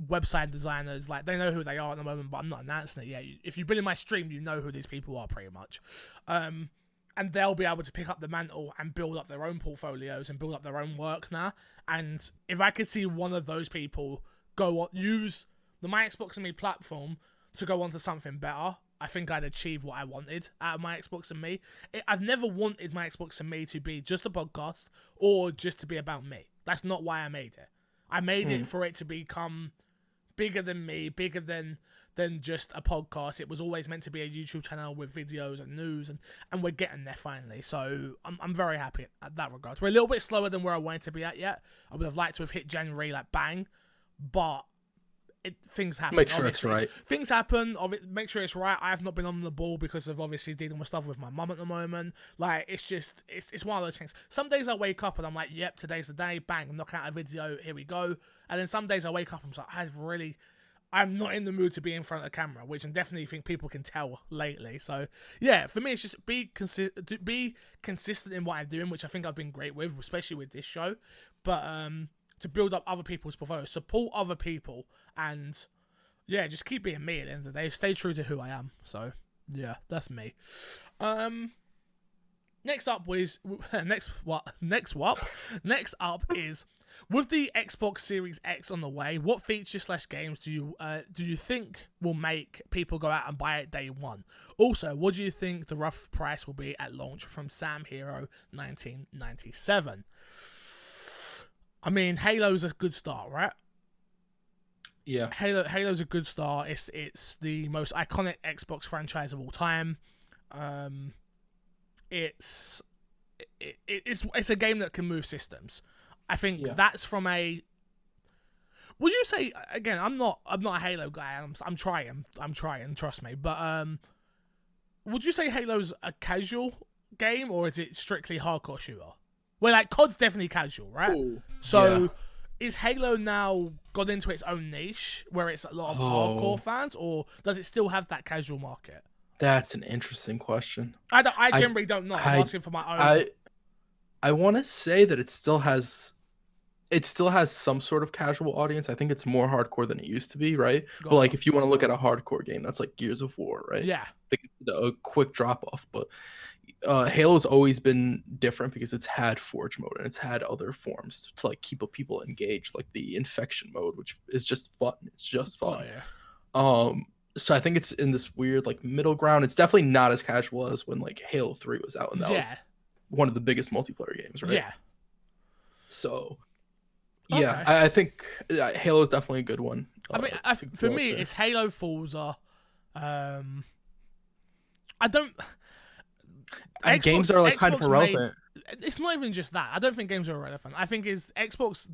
website designers. Like, they know who they are at the moment, but I'm not announcing it yet. If you've been in my stream, you know who these people are pretty much. And they'll be able to pick up the mantle and build up their own portfolios and build up their own work now. And if I could see one of those people use the My Xbox and Me platform to go on to something better, I think I'd achieve what I wanted out of My Xbox and Me. I've never wanted My Xbox and Me to be just a podcast or just to be about me. That's not why I made it. I made it for it to become bigger than me, bigger than just a podcast. It was always meant to be a YouTube channel with videos and news, and we're getting there finally. So I'm very happy at that regard. We're a little bit slower than where I wanted to be at yet. I would have liked to have hit January like bang, but things happen. Make sure it's right. Things happen. Make sure it's right. I have not been on the ball because of obviously dealing with stuff with my mum at the moment. Like, it's one of those things. Some days I wake up and I'm like, yep, today's the day. Bang, knock out a video. Here we go. And then some days I wake up and I'm like, I'm not in the mood to be in front of the camera, which I definitely think people can tell lately. So yeah, for me, it's just be consistent in what I'm doing, which I think I've been great with, especially with this show. But to build up other people's portfolios, support other people, and yeah, just keep being me at the end of the day. Stay true to who I am. So yeah, that's me. Next up is with the Xbox Series X on the way, what features/games do you think will make people go out and buy it day one? Also, what do you think the rough price will be at launch from Sam Hero 1997? I mean, Halo's a good start, right? Yeah. Halo's a good start. It's the most iconic Xbox franchise of all time. It's a game that can move systems. I think that's from a... Would you say, again, I'm not a Halo guy. I'm trying, trust me. But would you say Halo's a casual game, or is it strictly hardcore shooter? Well, like, COD's definitely casual, right? Ooh, so is Halo now got into its own niche where it's a lot of hardcore fans, or does it still have that casual market? That's an interesting question. I generally don't know. I'm asking for my own. I want to say that it still has some sort of casual audience. I think it's more hardcore than it used to be, right? But like, if you want to look at a hardcore game, that's like Gears of War, right? Yeah. A quick drop off, but Halo's always been different because it's had Forge mode and it's had other forms to like keep people engaged, like the infection mode, which is just fun. It's just fun. Oh, yeah. So I think it's in this weird like middle ground. It's definitely not as casual as when like Halo 3 was out, and that was one of the biggest multiplayer games, right? Yeah. So Okay. yeah, I think Halo is definitely a good one. I mean, for me, it's Halo, Forza. I don't. Games are like kind of irrelevant. It's not even just that. I don't think games are irrelevant. I think is Xbox.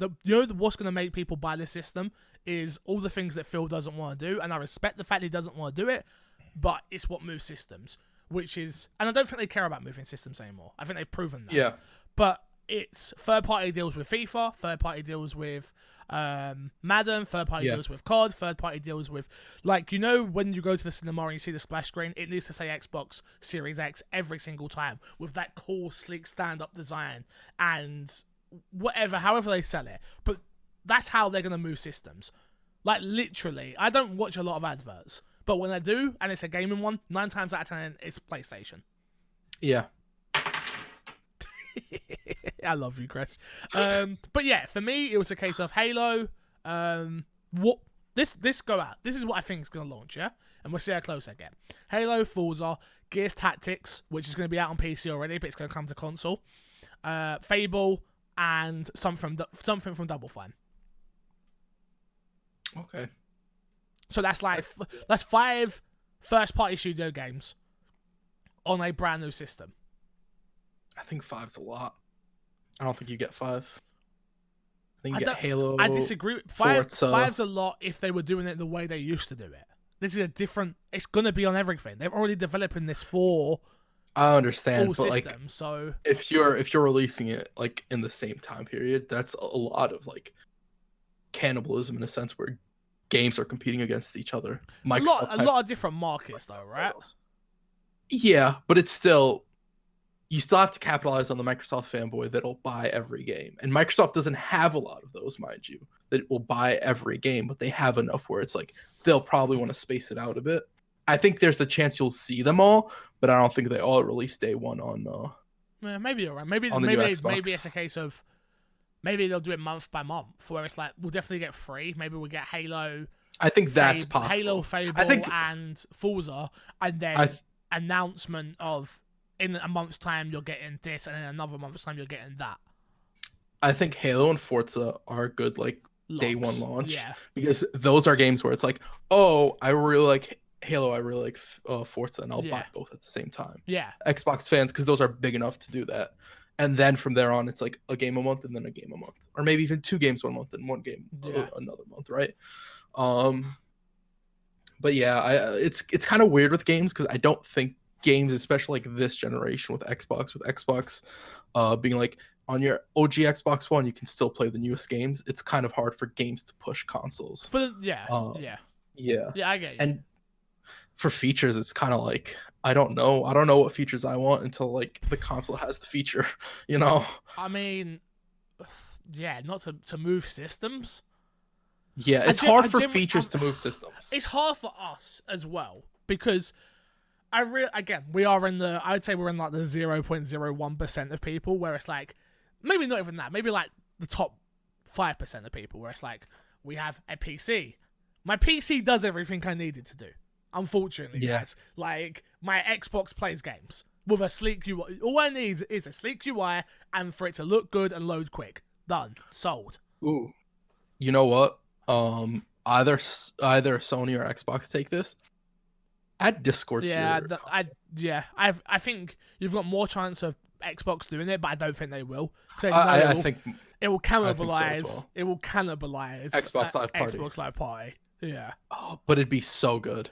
What's going to make people buy this system is all the things that Phil doesn't want to do, and I respect the fact he doesn't want to do it, but it's what moves systems, which is, and I don't think they care about moving systems anymore. I think they've proven that. Yeah. But it's third-party deals with FIFA, third-party deals with Madden, third-party deals with COD, third-party deals with, like, when you go to the cinema and you see the splash screen, it needs to say Xbox Series X every single time with that cool, sleek stand-up design and whatever, however they sell it. But that's how they're going to move systems. Like, literally, I don't watch a lot of adverts, but when I do, and it's a gaming one, 9 times out of 10, it's PlayStation. Yeah. I love you, Chris. But yeah, for me, it was a case of Halo. This go out. This is what I think is going to launch, yeah? And we'll see how close I get. Halo, Forza, Gears Tactics, which is going to be out on PC already, but it's going to come to console. Fable, and something from Double Fine. Okay. So that's like that's 5 first-party studio games on a brand new system. I think 5's a lot. I don't think you get 5. I think you get Halo. I disagree. 5's a lot if they were doing it the way they used to do it. This is a different. It's gonna be on everything. They're already developing this for. I understand, all but systems, like, so if you're releasing it like in the same time period, that's a lot of like cannibalism in a sense where games are competing against each other. A lot of different markets, though, right? Yeah, but it's still. You still have to capitalize on the Microsoft fanboy that'll buy every game. And Microsoft doesn't have a lot of those, mind you, that will buy every game, but they have enough where it's like they'll probably want to space it out a bit. I think there's a chance you'll see them all, but I don't think they all release day one on yeah, maybe you're right. Maybe it's a case of maybe they'll do it month by month, where it's like we'll definitely get 3. Maybe we'll get Halo. I think that's possible. Halo, Fable, and Forza, and then announcement of in a month's time you're getting this, and in another month's time you're getting that. I think Halo and Forza are good like day one launch, yeah, because those are games where it's like, oh, I really like Halo, I really like Forza, and I'll buy both at the same time. Yeah, Xbox fans, because those are big enough to do that. And then from there on, it's like a game a month and then a game a month, or maybe even 2 games 1 month and 1 game another month, right? But yeah, it's kind of weird with games because I don't think games, especially like this generation with Xbox being like on your OG Xbox One, you can still play the newest games. It's kind of hard for games to push consoles. Yeah, I get you. And for features, it's kind of like I don't know what features I want until like the console has the feature, you know. I mean, yeah, not to move systems. Yeah, it's hard for features to move systems. It's hard for us as well because we are in the, I'd say we're in like the 0.01% of people where it's like, maybe not even that, maybe like the top 5% of people where it's like, we have a PC. My PC does everything I need it to do. Unfortunately, guys. Like, my Xbox plays games with a sleek UI. All I need is a sleek UI and for it to look good and load quick. Done. Sold. Ooh. You know what? Either Sony or Xbox take this. Add Discord to I think you've got more chance of Xbox doing it, but I don't think they will. I think it will cannibalize. So well. It will cannibalize Xbox Live Party. Yeah. Oh, but it'd be so good,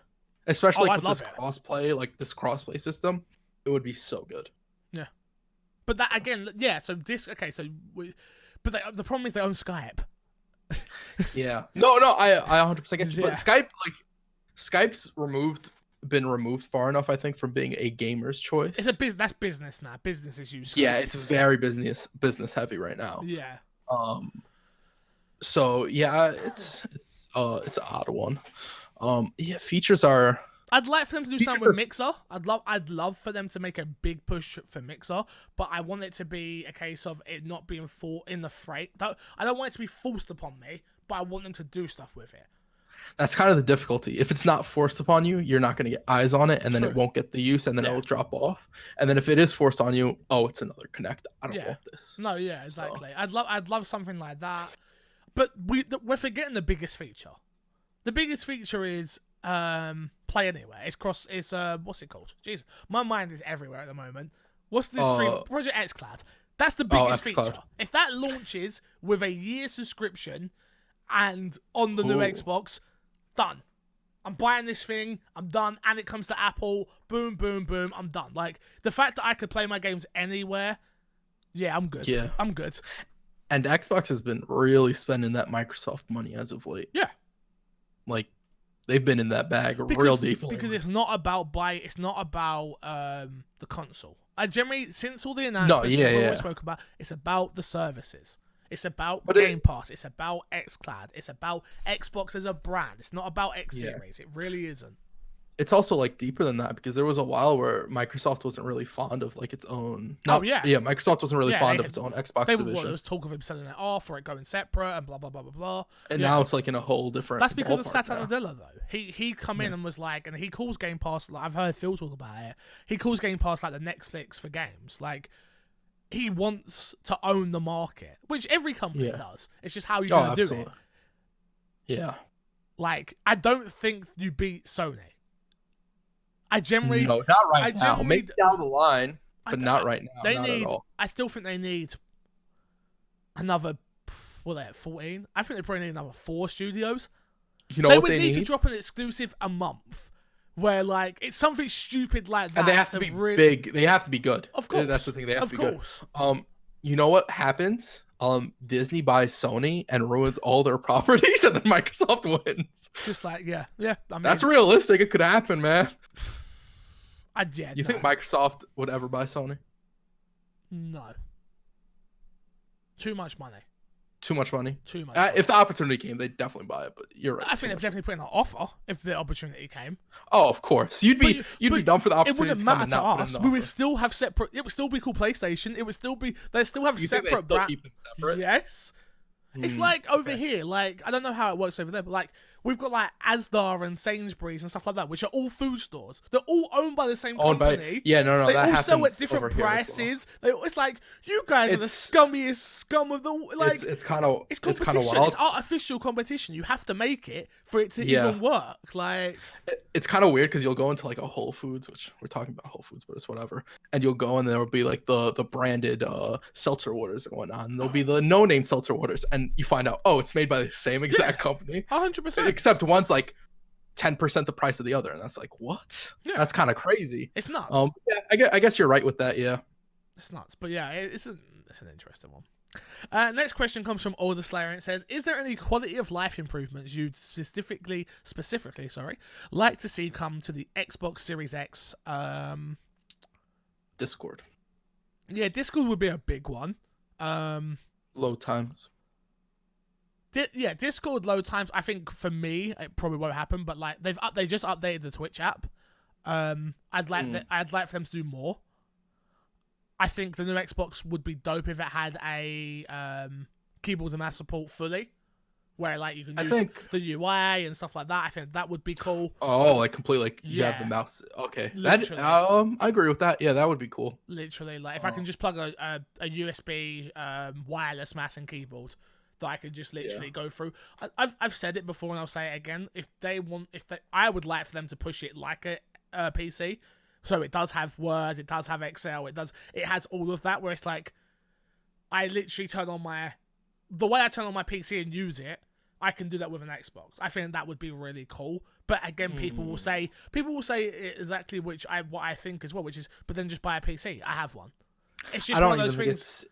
especially with this crossplay system. It would be so good. Yeah. But that again, yeah. So the problem is they own Skype. Yeah. No, I 100% get you. But Skype's been removed far enough, I think, from being a gamer's choice. That's business now. Businesses use Skype. Yeah, it's very business heavy right now. Yeah. So yeah, it's an odd one. Yeah, features are. I'd like for them to do something with Features Mixer. I'd love for them to make a big push for Mixer, but I want it to be a case of it not being in the freight. I don't want it to be forced upon me, but I want them to do stuff with it. That's kind of the difficulty. If it's not forced upon you, you're not going to get eyes on it, and then it won't get the use, and then it'll drop off. And then if it is forced on you, oh, it's another Connect. I don't want this. No, yeah, exactly. So. I'd love something like that. But we're forgetting the biggest feature. The biggest feature is play anywhere. It's what's it called? Jeez, my mind is everywhere at the moment. What's this stream? Project XCloud. That's the biggest feature. If that launches with a year subscription and on the new Xbox, done. I'm buying this thing. I'm done. And it comes to Apple. Boom, boom, boom. I'm done. Like, the fact that I could play my games anywhere, yeah, I'm good. Yeah. I'm good. And Xbox has been really spending that Microsoft money as of late. Yeah. Like, they've been in that bag real deep. Because it's not about it's not about the console. I generally, since all the announcements we always spoke about, it's about the services. It's about Game Pass. It's about XCloud. It's about Xbox as a brand. It's not about X Series. It really isn't. It's also like deeper than that, because there was a while where Microsoft wasn't really fond of like its own. Microsoft wasn't really fond of its own Xbox division. There was talk of him selling it off or it going separate and blah blah blah blah blah. And now it's like in a whole different. That's because of Satya Nadella though. He come in and was like, and he calls Game Pass. Like, I've heard Phil talk about it. He calls Game Pass like the Netflix for games. Like, he wants to own the market, which every company does. It's just how you're going to do it. Yeah. Like, I don't think you beat Sony. I generally... No, not right now. Maybe down the line, but not right now. At all. I still think they need another... What are they at, 14? I think they probably need another 4 studios. You know what they need to drop an exclusive a month. Where, like, it's something stupid like that. And they have to be big. They have to be good. Of course. That's the thing. They have to be good. You know what happens? Disney buys Sony and ruins all their properties, and then Microsoft wins. Just like, yeah. I mean, that's realistic. It could happen, man. You think Microsoft would ever buy Sony? No. Too much money. Too much money? Too much money. If the opportunity came, they'd definitely buy it, but you're right. I think they'd definitely put in an offer if the opportunity came. Oh, of course. You'd be done for the opportunity. It wouldn't matter to us. We would still have separate... It would still be called PlayStation. It would still be... They'd still have separate brands. Yes. It's like over here, like, I don't know how it works over there, but like, we've got like Asda and Sainsbury's and stuff like that, which are all food stores. They're all owned by the same company. They all sell at different prices. It's like, you guys are the scummiest scum of the... Like, it's kind of wild. It's artificial competition. You have to make it for it to even work. Like, it's kind of weird because you'll go into like a Whole Foods, which we're talking about Whole Foods, but it's whatever. And you'll go and there will be like the branded seltzer waters and whatnot. And there'll be the no-name seltzer waters. And you find out, oh, it's made by the same exact company. 100%. Except one's like 10% the price of the other. And that's like, what? Yeah. That's kind of crazy. It's nuts. I guess you're right with that, yeah. It's nuts. But yeah, it's an interesting one. Next question comes from Older Slayer, and it says, is there any quality of life improvements you'd specifically like to see come to the Xbox Series X? Discord. Yeah, Discord would be a big one. Load times. Discord load times. I think for me, it probably won't happen. But like they just updated the Twitch app. I'd like for them to do more. I think the new Xbox would be dope if it had a keyboard and mouse support fully, where like you can use the UI and stuff like that. I think that would be cool. Oh, like completely, like you have the mouse. Okay, I agree with that. Yeah, that would be cool. Literally, like if I can just plug a USB wireless mouse and keyboard that I could just literally go through. I've said it before and I'll say it again. I would like for them to push it like a PC. So it does have Word, it does have Excel, it has all of that, where it's like, I literally the way I turn on my PC and use it, I can do that with an Xbox. I think that would be really cool. But again, people will say exactly what I think as well, which is, but then just buy a PC. I have one. It's just one of those things.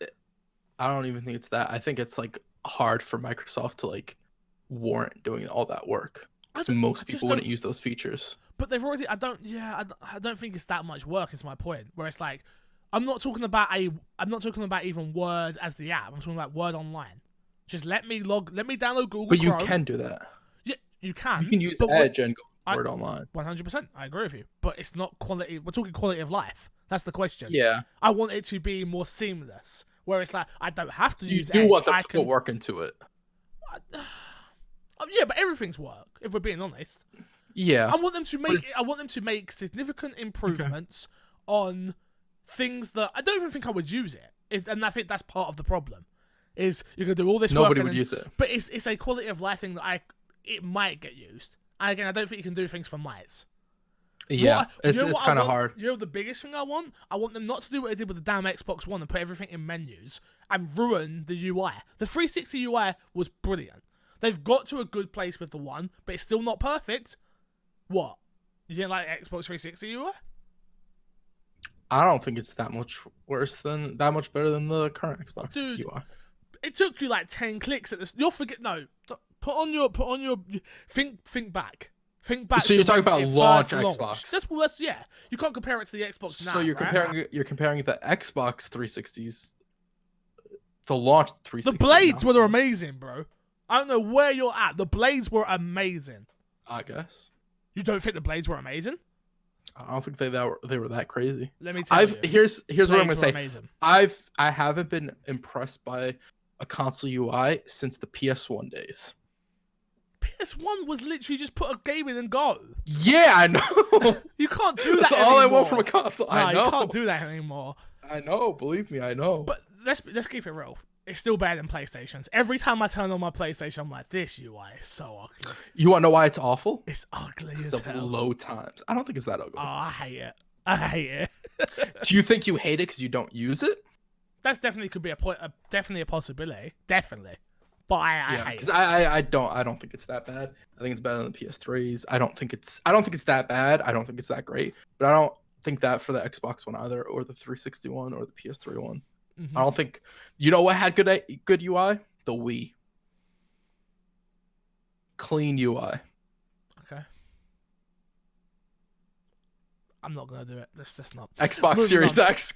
I don't even think it's that. I think it's like hard for Microsoft to like warrant doing all that work. Because most people wouldn't use those features. But they've already. I don't think it's that much work. Is my point. Where it's like, I'm not talking about even Word as the app. I'm talking about Word Online. Just let me download Google. But you can do that. Yeah, you can. You can use Edge and go. Word Online. 100%. I agree with you. But it's not quality. We're talking quality of life. That's the question. Yeah. I want it to be more seamless, where it's like I don't have to use You Edge. want them I to can put work into it. Yeah, but everything's work. If we're being honest, Yeah. I want them to make. I want them to make significant improvements on things that I don't even think I would use it. And I think that's part of the problem. Is you're gonna do all this Nobody work, would use it. But it's a quality of life thing that it might get used. And again, I don't think you can do things for mites. Yeah, it's kind of hard. You know the biggest thing I want? I want them not to do what they did with the damn Xbox One and put everything in menus and ruin the UI. The 360 UI was brilliant. They've got to a good place with the one, but it's still not perfect. What? You didn't like Xbox 360 UI? I don't think it's that much better than the current Xbox UI. It took you like 10 clicks at this. You'll forget. No, put on your. Think back. Think back. So you're talking about launch Xbox. That's yeah. You can't compare it to the Xbox now. So you're comparing the Xbox 360s, the launch 360. The blades were amazing, bro. I don't know where you're at. The blades were amazing. I guess. You don't think the blades were amazing? I don't think they were that crazy. Let me tell you. Here's what I'm gonna say. Amazing. I haven't been impressed by a console UI since the PS1 days. PS1 was literally just put a game in and go. Yeah, I know. You can't do that. That's all I want from a console. I know. You can't do that anymore. I know. Believe me, I know. But let's keep it real. It's still better than PlayStation's. Every time I turn on my PlayStation, I'm like, this UI is so ugly. You want to know why it's awful? It's ugly It's as hell. Low times. I don't think it's that ugly. Oh, I hate it. I hate it. Do you think you hate it because you don't use it? That's definitely could be definitely a possibility. Definitely. But I hate it. I don't think it's that bad. I think it's better than the PS3s. I don't think it's that bad. I don't think it's that great. But I don't think that for the Xbox One either, or the 360 one, or the PS3 one. Mm-hmm. I don't think. You know what had good UI? The Wii. Clean UI. Okay. I'm not gonna do it. That's not. Xbox Series X.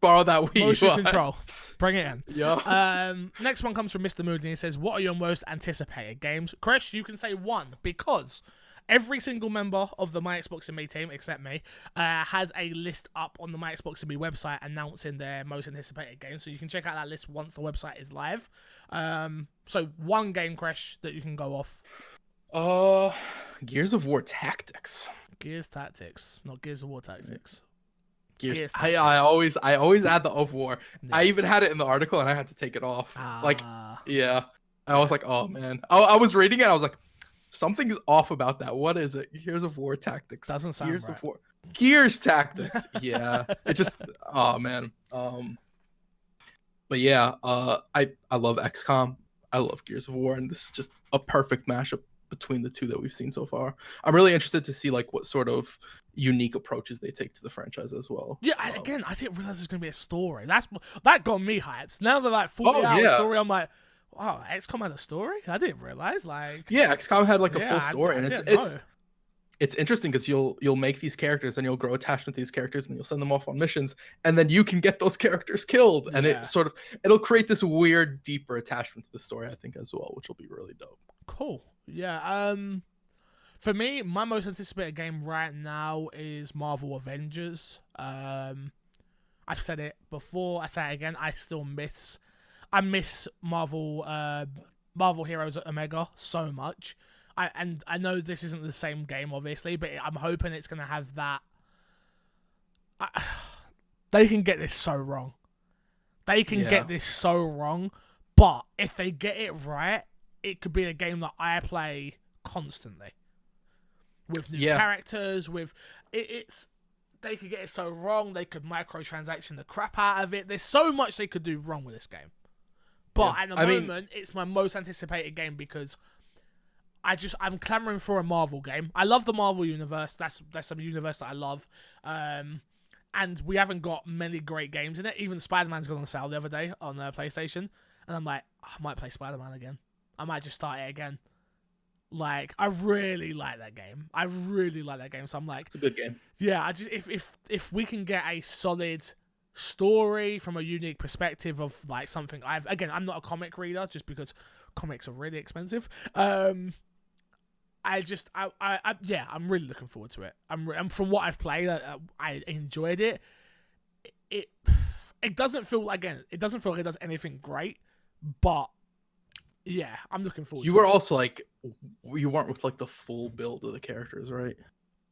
Borrow that Wii Motion UI. control. Bring it in. Yeah. Next one comes from Mr. Moody and he says, "What are your most anticipated games?" Kresh, you can say one because every single member of the My Xbox and Me team, except me, has a list up on the My Xbox and Me website announcing their most anticipated games. So you can check out that list once the website is live. So one game, Kresh, that you can go off. Gears of War Tactics. Gears Tactics, not Gears of War Tactics. Gears I always add the of War. Yeah. I even had it in the article and I had to take it off. Yeah. I was like, oh man. I was reading it. I was like, something's off about that. What is it? Gears of War Tactics. Doesn't sound Gears right. of War. Gears Tactics. Yeah. It just. Oh man. But yeah. I love XCOM. I love Gears of War, and this is just a perfect mashup between the two that we've seen so far. I'm really interested to see like what sort of unique approaches they take to the franchise as well. Yeah, again, I didn't realize there's gonna be a story. That got me hyped. Now that like 40-hour story, I'm like, wow, XCOM had a story? I didn't realize. Like, yeah, XCOM had like a full story, and it's interesting because you'll make these characters and you'll grow attachment to these characters, and you'll send them off on missions, and then you can get those characters killed, and it'll create this weird, deeper attachment to the story, I think, as well, which will be really dope. Cool. Yeah. For me, my most anticipated game right now is Marvel Avengers. I've said it before. I say it again. I miss Marvel Heroes Omega so much. I know this isn't the same game, obviously, but I'm hoping it's gonna have that. They can get this so wrong. They can get this so wrong, but if they get it right, it could be a game that I play constantly. With new characters, they could get it so wrong, they could microtransaction the crap out of it. There's so much they could do wrong with this game. But at the moment, it's my most anticipated game because I'm clamoring for a Marvel game. I love the Marvel universe. That's a universe that I love. And we haven't got many great games in it. Even Spider-Man's gone on sale the other day on PlayStation. And I'm like, I might play Spider-Man again. I might just start it again. Like, I really like that game. So I'm like, it's a good game. Yeah, I just if we can get a solid story from a unique perspective of like something I'm not a comic reader just because comics are really expensive. And yeah, I'm really looking forward to it. And from what I've played, I enjoyed it. It doesn't feel like it does anything great, but yeah, I'm looking forward. You to were it. also like, you weren't with like the full build of the characters, right?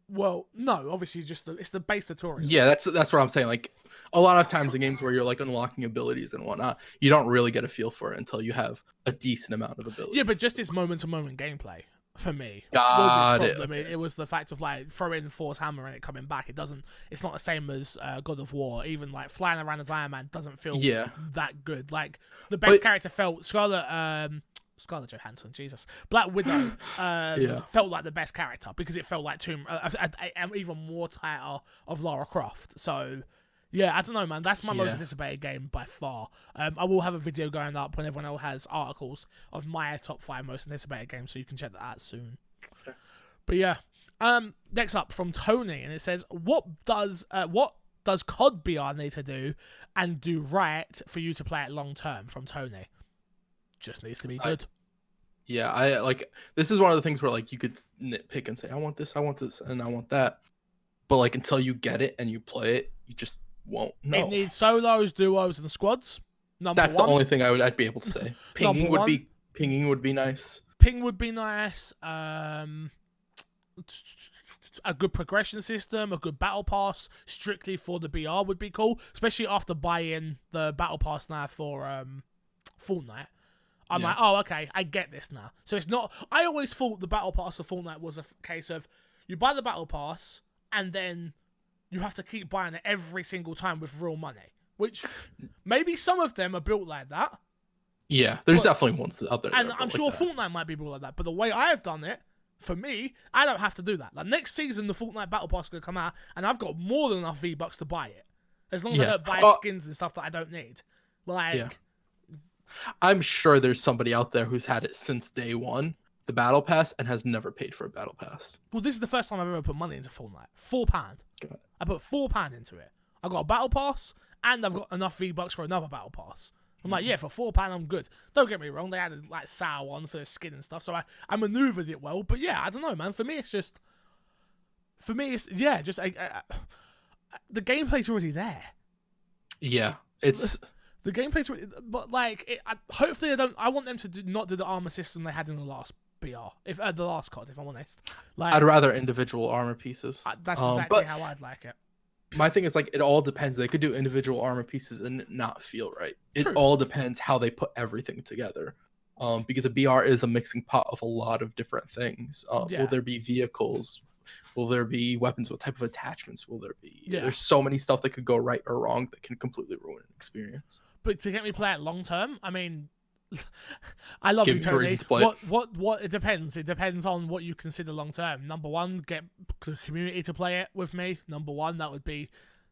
Well, no, obviously it's the base tutorial. Yeah, that's what I'm saying. Like a lot of times in games where you're like unlocking abilities and whatnot, you don't really get a feel for it until you have a decent amount of abilities. Yeah, but just this moment-to-moment gameplay for me Got was it. its problem. It was the fact of like throwing Thor's hammer and it coming back. It's not the same as God of War. Even like flying around as Iron Man doesn't feel that good. Like the best character felt Scarlett Johansson, Jesus. Black Widow felt like the best character because it felt like even more tighter of Lara Croft. So, yeah, I don't know, man. That's my most anticipated game by far. I will have a video going up when everyone else has articles of my top 5 most anticipated games, so you can check that out soon. Okay. But yeah, next up from Tony, and it says, what does COD BR need to do and do right for you to play it long term? From Tony. Just needs to be good. I like, this is one of the things where like you could nitpick and say, I want this, and I want that. But like until you get it and you play it, you just won't know. It needs solos, duos, and squads. That's the only thing I'd be able to say. Pinging would be nice. Ping would be nice. A good progression system, a good battle pass strictly for the BR would be cool, especially after buying the battle pass now for Fortnite. I'm like, oh, okay, I get this now. So it's not... I always thought the battle pass for Fortnite was a case of you buy the battle pass and then you have to keep buying it every single time with real money, which maybe some of them are built like that. Yeah, there's definitely ones out there. And I'm sure Fortnite might be built like that, but the way I have done it, for me, I don't have to do that. Like next season, the Fortnite battle pass is going to come out and I've got more than enough V-Bucks to buy it. As long as I don't buy skins and stuff that I don't need. Like... I'm sure there's somebody out there who's had it since day one, the battle pass, and has never paid for a battle pass. Well, this is the first time I've ever put money into Fortnite. £4. I put £4 into it. I got a battle pass, and I've got enough V-Bucks for another battle pass. I'm like, yeah, for £4, I'm good. Don't get me wrong, they added like sour on for the skin and stuff, so I maneuvered it well. But yeah, I don't know, man. For me, it's just the gameplay's already there. Yeah, it's. The gameplay's, but like, hopefully they don't. I want them to not do the armor system they had in the last BR, the last COD, if I'm honest. Like, I'd rather individual armor pieces. That's exactly how I'd like it. My thing is like, it all depends. They could do individual armor pieces and not feel right. It all depends how they put everything together. Because a BR is a mixing pot of a lot of different things. Will there be vehicles? Will there be weapons? What type of attachments will there be? Yeah. There's so many stuff that could go right or wrong that can completely ruin an experience. But to get me play it long term, I mean, I love you, Tony. What? It depends. It depends on what you consider long term. Number one, get the community to play it with me. Number one, that would be,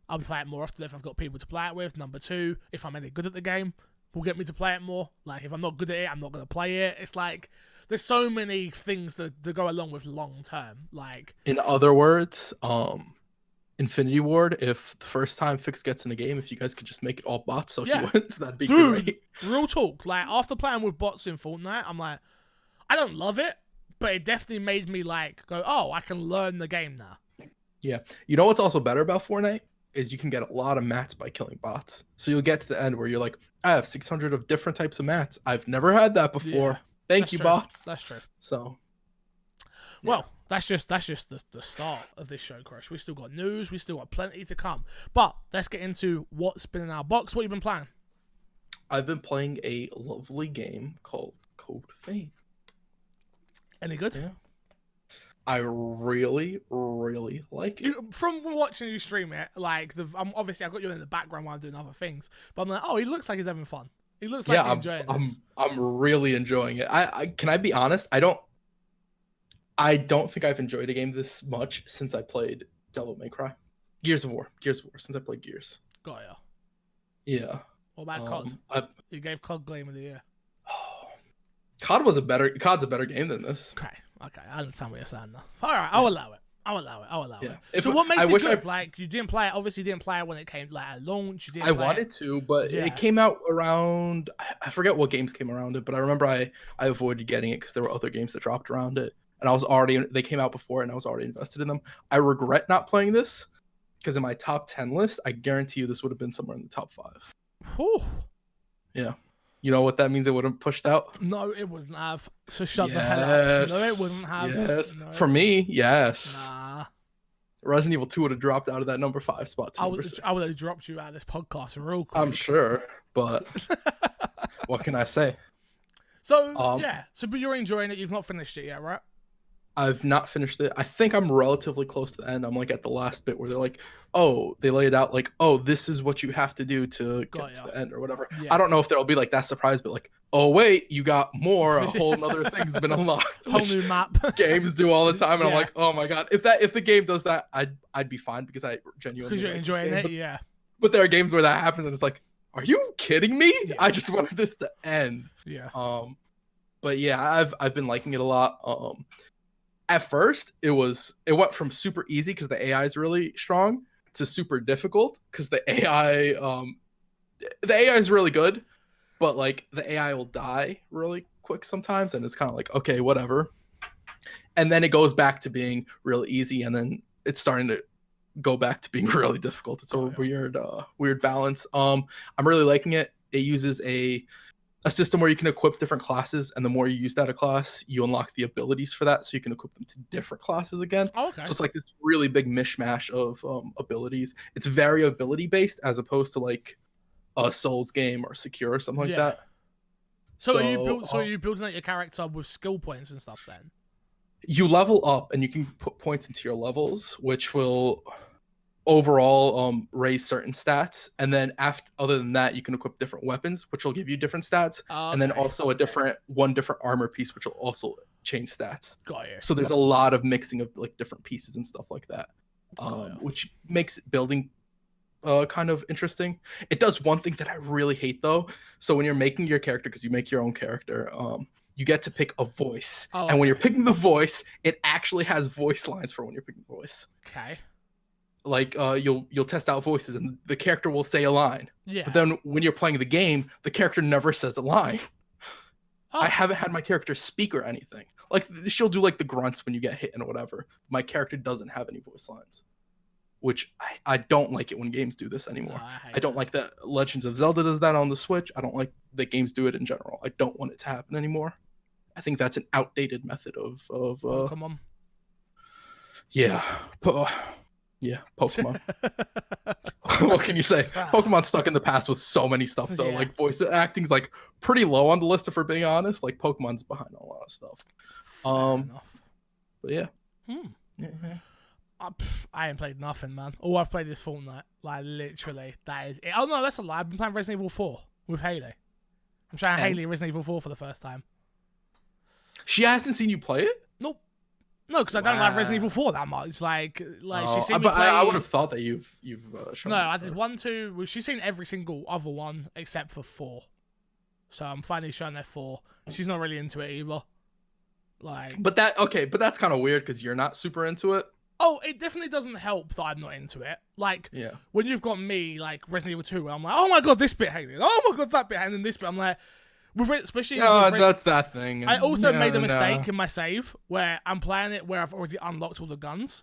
I'll play it more often if I've got people to play it with. Number two, if I'm any good at the game, will get me to play it more. Like if I'm not good at it, I'm not gonna play it. It's like there's so many things to go along with long term. Like in other words, Infinity Ward, if the first time Fix gets in a game, if you guys could just make it all bots so he wins, that'd be great. Real talk. Like, after playing with bots in Fortnite, I'm like, I don't love it, but it definitely made me, like, go, oh, I can learn the game now. Yeah. You know what's also better about Fortnite? Is you can get a lot of mats by killing bots. So you'll get to the end where you're like, I have 600 of different types of mats. I've never had that before. Yeah, Thank you, bots. That's true. So, well, that's just the start of this show, Kresh. We still got news. We still got plenty to come. But let's get into what's been in our box. What have you been playing? I've been playing a lovely game called Code Vein. Any good? Yeah. I really, really like it. From watching you stream it, like obviously I got you in the background while I'm doing other things, but I'm like, oh, he looks like he's having fun. He looks like he's enjoying this. I'm really enjoying it. I can I be honest? I don't think I've enjoyed a game this much since I played Devil May Cry. Gears of War, since I played Gears. Got ya. Yeah. What about COD? You gave COD Game of the Year. COD's a better game than this. Okay, I understand what you're saying now. All right, I'll allow it. I'll allow it. So what makes it good? Like, you didn't play it, obviously you didn't play it when it came, like, at launch. I wanted to, but it came out around, I forget what games came around it, but I remember I avoided getting it because there were other games that dropped around it. and they came out before, and I was already invested in them. I regret not playing this because in my top 10 list, I guarantee you this would have been somewhere in the top 5. Whew. Yeah. You know what that means? It would have pushed out? No, it wouldn't have. So shut the hell up. No, it wouldn't have. Yes. No. For me, yes. Nah. Resident Evil 2 would have dropped out of that number 5 spot to number 6. I would have dropped you out of this podcast real quick. I'm sure, but what can I say? So, yeah. So, but you're enjoying it. You've not finished it yet, right? I've not finished it. I think I'm relatively close to the end. I'm like at the last bit where they're like, oh, they lay it out like, oh, this is what you have to do to get to the end or whatever. Yeah. I don't know if there'll be like that surprise, but like, oh wait, you got more. A whole nother thing's been unlocked. Whole new map. Games do all the time, and I'm like, oh my god, if the game does that, I'd be fine because I genuinely you're enjoying it, yeah. But there are games where that happens, and it's like, are you kidding me? Yeah. I just wanted this to end. Yeah. But yeah, I've been liking it a lot. At first, it went from super easy because the AI is really strong to super difficult because the AI is really good, but like the AI will die really quick sometimes, and it's kind of like, okay, whatever. And then it goes back to being really easy, and then it's starting to go back to being really difficult. It's a weird balance. I'm really liking it. It uses a system where you can equip different classes, and the more you use that a class, you unlock the abilities for that, so you can equip them to different classes again. Oh, okay. So it's like this really big mishmash of abilities. It's very ability based as opposed to like a Souls game or Secure or something like that. So are you building out your character with skill points and stuff then? You level up, and you can put points into your levels, which will overall raise certain stats, and then other than that, you can equip different weapons, which will give you different stats, and then also one different armor piece, which will also change stats. Got you. So there's a lot of mixing of like different pieces and stuff like that, which makes building kind of interesting. It does one thing that I really hate though. So when you're making your character, because you make your own character, you get to pick a voice, and when you're picking the voice, it actually has voice lines for when you're picking the voice. Okay. Like you'll test out voices, and the character will say a line. Yeah. But then when you're playing the game, the character never says a line. Oh. I haven't had my character speak or anything. Like she'll do like the grunts when you get hit and whatever. My character doesn't have any voice lines, which I don't like it when games do this anymore. No, I don't like that Legends of Zelda does that on the Switch. I don't like that games do it in general. I don't want it to happen anymore. I think that's an outdated method of Pokemon. Yeah. Yeah, Pokemon. What can you say? Pokemon's stuck in the past with so many stuff though. Yeah. Like voice acting's like pretty low on the list if we're being honest. Like Pokemon's behind a lot of stuff. But yeah. I ain't played nothing, man. All I've played is Fortnite. Like literally, that is it. Oh no, that's a lie. I've been playing Resident Evil 4 with Haley. I'm trying Haley Resident Evil 4 for the first time. She hasn't seen you play it? Nope. No, because I don't like Resident Evil 4 that much. Like she's seen me but play. I would have thought that you've shown. No, I did 1, 2. She's seen every single other one except for 4. So I'm finally showing her 4. She's not really into it either. Like, but that's kind of weird because you're not super into it. Oh, it definitely doesn't help that I'm not into it. Like, when you've got me like Resident Evil 2, where I'm like, oh my god, this bit hated. Oh my god, that bit, and then this bit, I'm like. Especially that's that thing. I also made a mistake in my save where I'm playing it where I've already unlocked all the guns.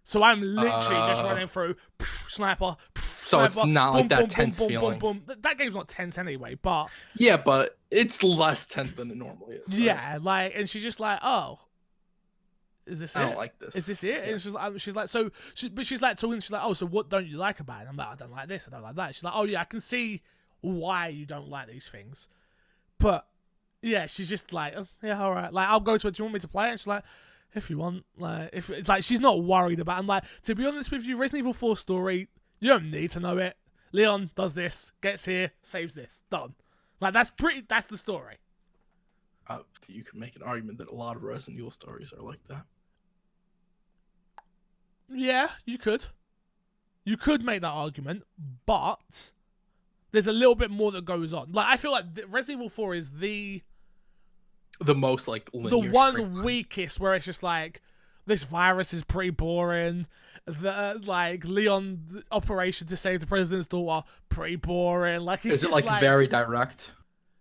So I'm literally just running through sniper. So it's not like that tense feeling. That game's not tense anyway, but yeah, but it's less tense than it normally is. Right? Yeah, like, and she's just like, oh, is this it? I don't like this. Is this it? Yeah. It's just, she's like, so, but she's like talking. She's like, oh, so what don't you like about it? I'm like, I don't like this. I don't like that. She's like, oh yeah, I can see why you don't like these things. But yeah, she's just like, oh, yeah, all right. Like, I'll go to her. Do you want me to play it? And she's like, if you want. Like, if it's like she's not worried about it. I'm like, to be honest with you, Resident Evil 4 story, you don't need to know it. Leon does this, gets here, saves this, done. Like that's the story. You can make an argument that a lot of Resident Evil stories are like that. Yeah, you could. You could make that argument, but there's a little bit more that goes on. Like I feel like Resident Evil 4 is the most like the one weakest where it's just like this virus is pretty boring. The like Leon operation to save the president's daughter, pretty boring. Like it's is it like very direct?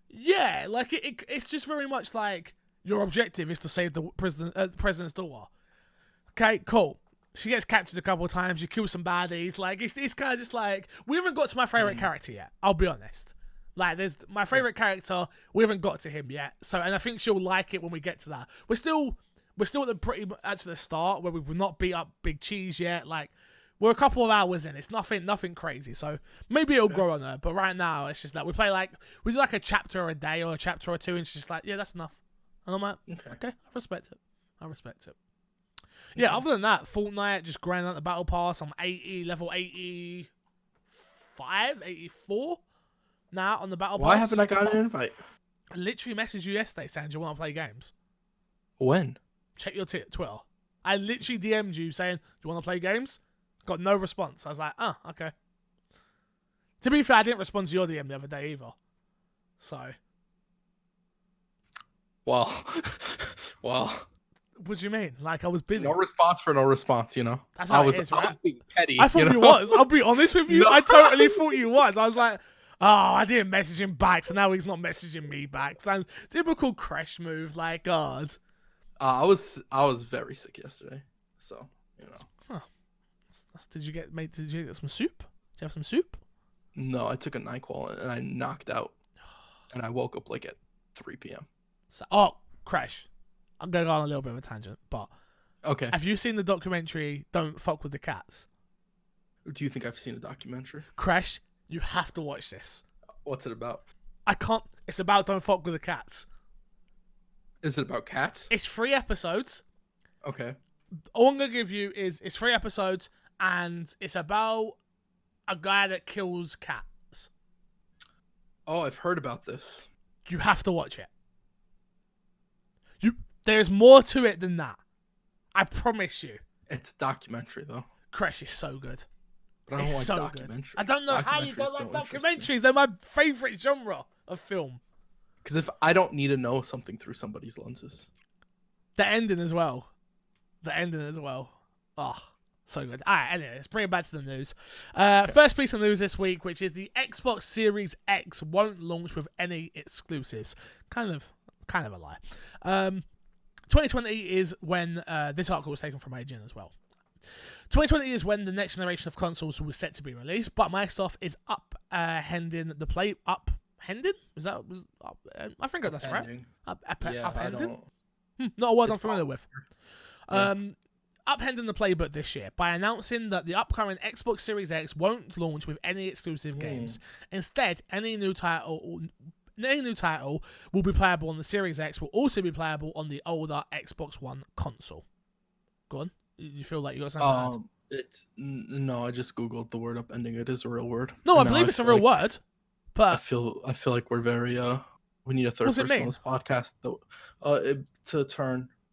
Yeah, like it's just very much like your objective is to save the president's daughter. Okay, cool. She gets captured a couple of times. You kill some baddies. Like it's kind of just like we haven't got to my favorite character yet. I'll be honest. Like there's my favorite character. We haven't got to him yet. So and I think she'll like it when we get to that. We're still at the pretty much the start where we've not beat up Big Cheese yet. Like we're a couple of hours in. It's nothing crazy. So maybe it'll grow on her. But right now it's just that we do like a chapter a day or a chapter or two, and it's just like that's enough. And I'm like, okay, I respect it. Yeah, other than that, Fortnite, just grinding out the battle pass. I'm level 85, 84 now on the battle pass. Why haven't I got an invite? I literally messaged you yesterday saying, do you want to play games? When? Check your Twitter. I literally DM'd you saying, do you want to play games? Got no response. I was like, oh, okay. To be fair, I didn't respond to your DM the other day either. So. Well. What do you mean? Like I was busy. No response for no response, you know. That's how it is, right? I was being petty. I thought you was. I'll be honest with you. No. I totally thought you was. I was like, oh, I didn't message him back, so now he's not messaging me back. So typical Kresh move. Like God. I was very sick yesterday, so you know. Huh. Did you get some soup? Did you have some soup? No, I took a NyQuil and I knocked out, and I woke up like at 3 p.m. So, Kresh. I'm going on a little bit of a tangent, but okay. Have you seen the documentary Don't Fuck With the Cats? Do you think I've seen a documentary? Kresh, you have to watch this. What's it about? I can't. It's about Don't Fuck With the Cats. Is it about cats? It's 3 episodes. Okay. All I'm going to give you is it's 3 episodes, and it's about a guy that kills cats. Oh, I've heard about this. You have to watch it. There's more to it than that. I promise you. It's a documentary, though. Crash is so good. But I don't like so documentaries. Good. I don't know how you don't like interest me. documentaries. They're my favorite genre of film. Because if I don't need to know something through somebody's lenses. The ending as well. Oh, so good. All right, anyway, let's bring it back to the news. First piece of news this week, which is the Xbox Series X won't launch with any exclusives. Kind of a lie. 2020 is when this article was taken from IGN as well. 2020 is when the next generation of consoles was set to be released, but Microsoft is upending the play. Upending? I think that's right. Upending? Not a word I'm familiar with. Upending the playbook this year by announcing that the upcoming Xbox Series X won't launch with any exclusive games. Instead, any new title will be playable on the Series X, will also be playable on the older Xbox One console. Go on. You feel like you got something to add? No, I just googled the word upending. It is a real word. No, I believe it's a real word. But I feel like we're very we need a third person on this podcast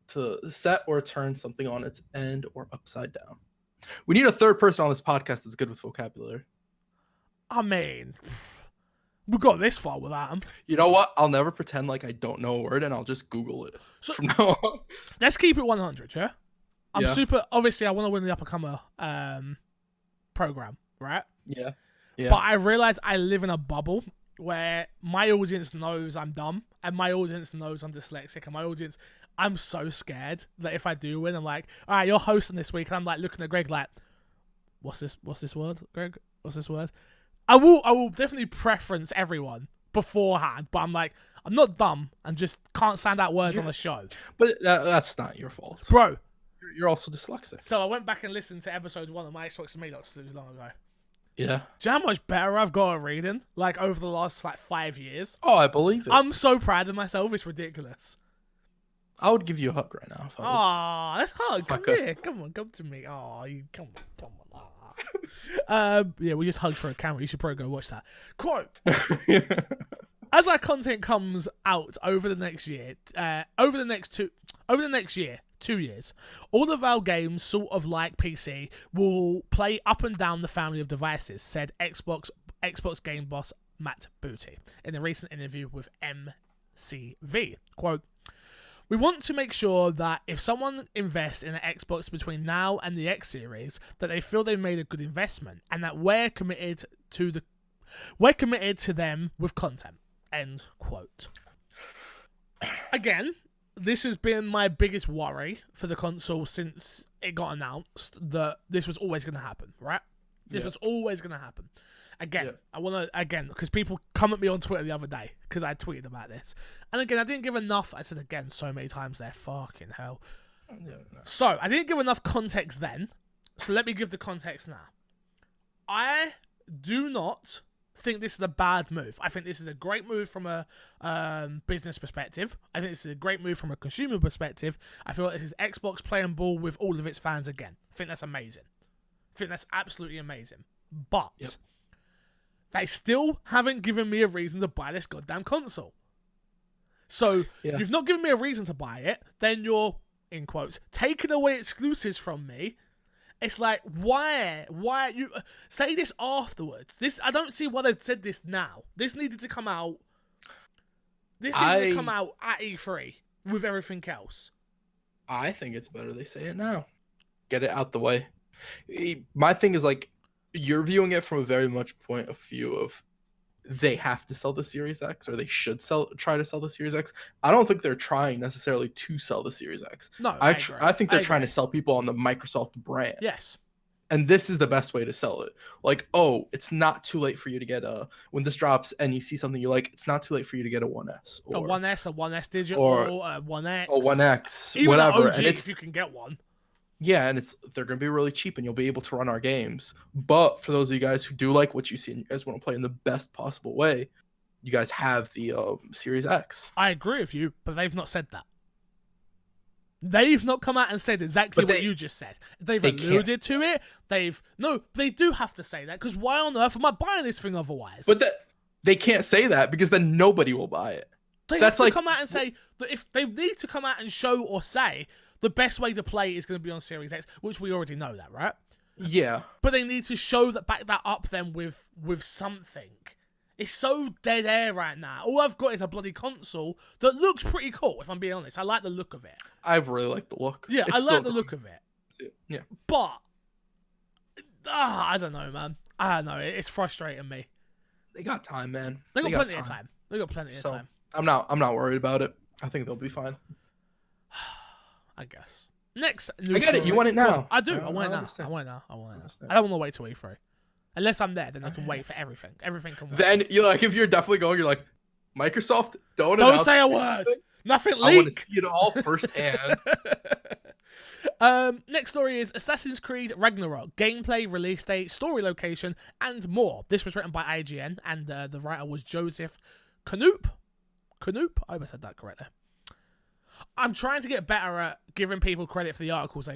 to set or turn something on its end or upside down. We need a third person on this podcast that's good with vocabulary. I mean, we got this far without him. You know what? I'll never pretend like I don't know a word, and I'll just Google it from now on. Let's keep it 100, yeah? I'm Yeah. super... Obviously, I want to win the Uppercomer program, right? Yeah. But I realize I live in a bubble where my audience knows I'm dumb, and my audience knows I'm dyslexic, and my audience... I'm so scared that if I do win, I'm like, all right, you're hosting this week, and I'm like looking at Greg like, what's this word, Greg? What's this word? I will definitely preference everyone beforehand, but I'm like, I'm not dumb and just can't sound out words on the show. But that's not your fault. Bro. You're also dyslexic. So I went back and listened to episode 1 of my Xbox and Me not too long ago. Yeah. Do you know how much better I've got at reading? Like over the last 5 years? Oh, I believe it. I'm so proud of myself, it's ridiculous. I would give you a hug right now. Aw, let's hug. Come here. Come on, come to me. Oh, you come on. Yeah, we just hugged for a camera. You should probably go watch that. Quote. As our content comes out over the next year, 2 years, all of our games, sort of like PC, will play up and down the family of devices, said Xbox game boss Matt Booty in a recent interview with MCV. Quote, we want to make sure that if someone invests in an Xbox between now and the X series, that they feel they've made a good investment and that we're committed to them with content. End quote. Again, this has been my biggest worry for the console since it got announced, that this was always going to happen, right? This was always going to happen. Again, I want to, because people come at me on Twitter the other day because I tweeted about this. And again, I didn't give enough, I said again so many times there, fucking hell. So, I didn't give enough context then, so let me give the context now. I do not think this is a bad move. I think this is a great move from a business perspective. I think this is a great move from a consumer perspective. I feel like this is Xbox playing ball with all of its fans again. I think that's amazing. I think that's absolutely amazing. But they still haven't given me a reason to buy this goddamn console. So, if you've not given me a reason to buy it, then you're, in quotes, taking away exclusives from me. It's like, why? Why you say this afterwards? I don't see why they've said this now. This needed to come out. This needed to come out at E3 with everything else. I think it's better they say it now. Get it out the way. My thing is, like, you're viewing it from a very much point of view of they have to sell the Series X, or they should try to sell the Series X. I don't think they're trying necessarily to sell the Series X. No, I think they're trying to sell people on the Microsoft brand. Yes. And this is the best way to sell it. Like, oh, it's not too late for you to get when this drops and you see something you like, it's not too late for you to get a 1S. Or a 1S, a 1S digital, or a 1X. A 1X, even whatever. OG, and if you can get one. Yeah, and they're going to be really cheap and you'll be able to run our games. But for those of you guys who do like what you see and you guys want to play in the best possible way, you guys have the Series X. I agree with you, but they've not said that. They've not come out and said exactly what you just said. They've alluded to it. They do have to say that, because why on earth am I buying this thing otherwise? But they can't say that because then nobody will buy it. They have to come out and say that if they need to come out and show or say the best way to play is going to be on Series X, which we already know that, right? Yeah. But they need to show that, back that up then with something. It's so dead air right now. All I've got is a bloody console that looks pretty cool, if I'm being honest. I like the look of it. I really like the look. Yeah, I like the look of it. Yeah. But, I don't know, man. I don't know. It's frustrating me. They got time, man. They got plenty of time. They got plenty of time. I'm not worried about it. I think they'll be fine. I guess. Next news I get it. You want it now. Well, I do. I want it now. I want it now. I don't want to wait till E3. Unless I'm there, then I can wait for everything. Everything can wait. Then you're like, if you're definitely going, you're like, Microsoft, don't say a word. Nothing leak. I want to see it all firsthand. Next story is Assassin's Creed Ragnarok. Gameplay, release date, story location, and more. This was written by IGN, and the writer was Joseph Knoop. Knoop? I hope I said that correctly. I'm trying to get better at giving people credit for the articles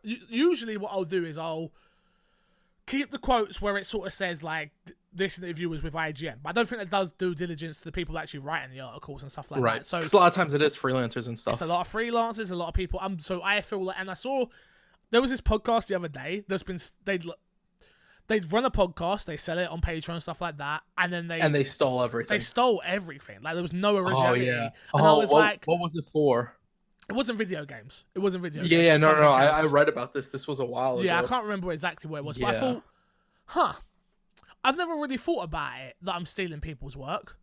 usually what I'll do is I'll keep the quotes where it sort of says, like, this interview was with IGN. But I don't think that does due diligence to the people actually writing the articles and stuff like that. So, because a lot of times it is freelancers and stuff. It's a lot of freelancers, a lot of people. So I feel like, and I saw, there was this podcast the other day, they'd run a podcast, they sell it on Patreon and stuff like that, and then they stole everything. They stole everything. Like, there was no originality. Oh, yeah. And I was like, what was it for? It wasn't video games. Yeah, no. I read about this. This was a while ago. Yeah, I can't remember exactly what it was, but I thought, I've never really thought about it, that I'm stealing people's work.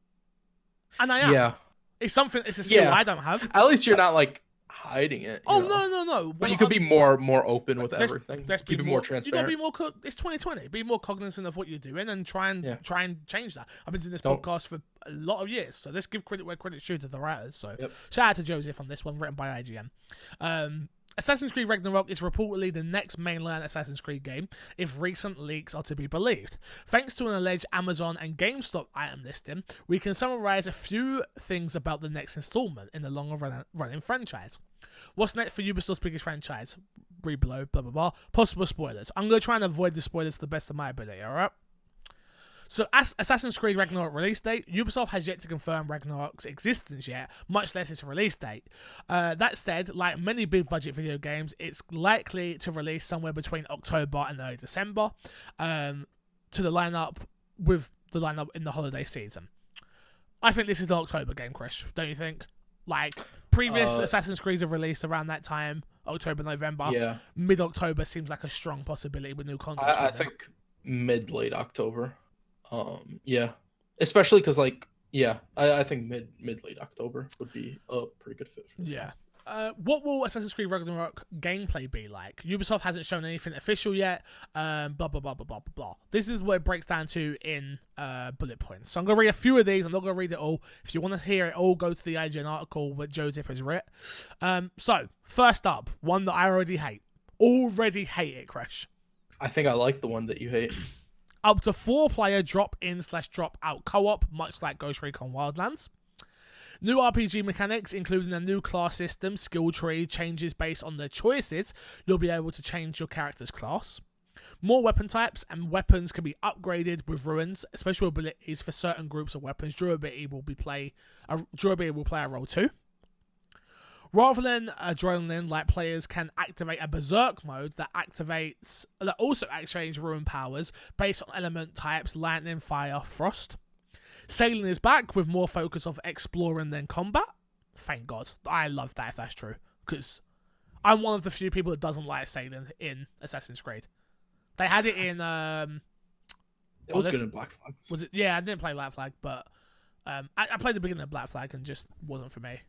And I am. Yeah. It's a skill I don't have. At least you're not, like, hiding it. Oh, no. But you could be more open with everything. Keep it more transparent. You gotta be more. It's 2020. Be more cognizant of what you're doing and try and change that. I've been doing this podcast for a lot of years, so let's give credit where credit's due to the writers. So shout out to Joseph on this one, written by IGN. Assassin's Creed Ragnarok is reportedly the next mainline Assassin's Creed game, if recent leaks are to be believed. Thanks to an alleged Amazon and GameStop item listing, we can summarize a few things about the next installment in the longer-running franchise. What's next for Ubisoft's biggest franchise? Read below, blah, blah, blah. Possible spoilers. I'm going to try and avoid the spoilers to the best of my ability, alright? So, as Assassin's Creed Ragnarok release date, Ubisoft has yet to confirm Ragnarok's existence yet, much less its release date. That said, like many big-budget video games, it's likely to release somewhere between October and early December, to the lineup in the holiday season. I think this is the October game, Kresh, don't you think? Like, previous Assassin's Creeds have released around that time, October, November. Yeah. Mid-October seems like a strong possibility with new content. I think mid-late October. Yeah. Especially because, like, Yeah, I think late October would be a pretty good fit for this. Yeah. What will Assassin's Creed Ragnarok gameplay be like? Ubisoft hasn't shown anything official yet. Blah, blah, blah, blah, blah, blah, blah. This is what it breaks down to in bullet points. So I'm going to read a few of these. I'm not going to read it all. If you want to hear it all, go to the IGN article that Joseph has written. So, first up, one that I already hate. Already hate it, Kresh. I think I like the one that you hate. Up to 4-player drop-in/drop out co-op, much like Ghost Recon Wildlands. New RPG mechanics, including a new class system, skill tree, changes based on the choices. You'll be able to change your character's class. More weapon types, and weapons can be upgraded with ruins. Special abilities for certain groups of weapons. Durability will play a role too. Rather than adrenaline, like players can activate a berserk mode that also activates ruin powers based on element types: lightning, fire, frost. Sailing is back with more focus of exploring than combat. Thank God. I love that if that's true. Because I'm one of the few people that doesn't like sailing in Assassin's Creed. They had it in... it was good in Black Flag. Was it? Yeah, I didn't play Black Flag, but I played the beginning of Black Flag and just wasn't for me.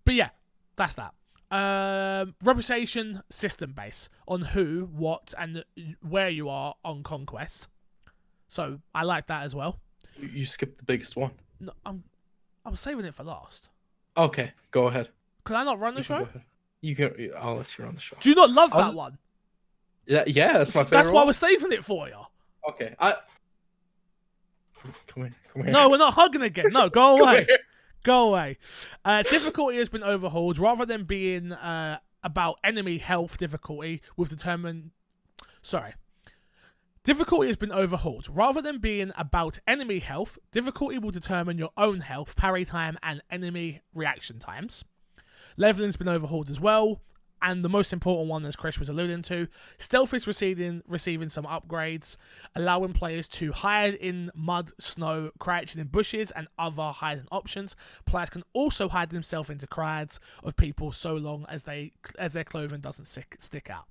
But yeah, that's that. Reputation system base on who, what, and where you are on conquest. So I like that as well. You skipped the biggest one. No, I was saving it for last. Okay, go ahead. Can I not run the show? You can. I'll let you run the show. Do you not love that one? Yeah, that's my favorite. That's why we're saving it for you. Okay, come here. No, we're not hugging again. No, go away. Go away. Difficulty has been overhauled. Rather than being about enemy health difficulty with determined... Difficulty has been overhauled. Rather than being about enemy health, difficulty will determine your own health, parry time, and enemy reaction times. Leveling's been overhauled as well. And the most important one, as Kresh was alluding to, stealth is receiving some upgrades, allowing players to hide in mud, snow, crouching in bushes, and other hiding options. Players can also hide themselves into crowds of people so long as their clothing doesn't stick out.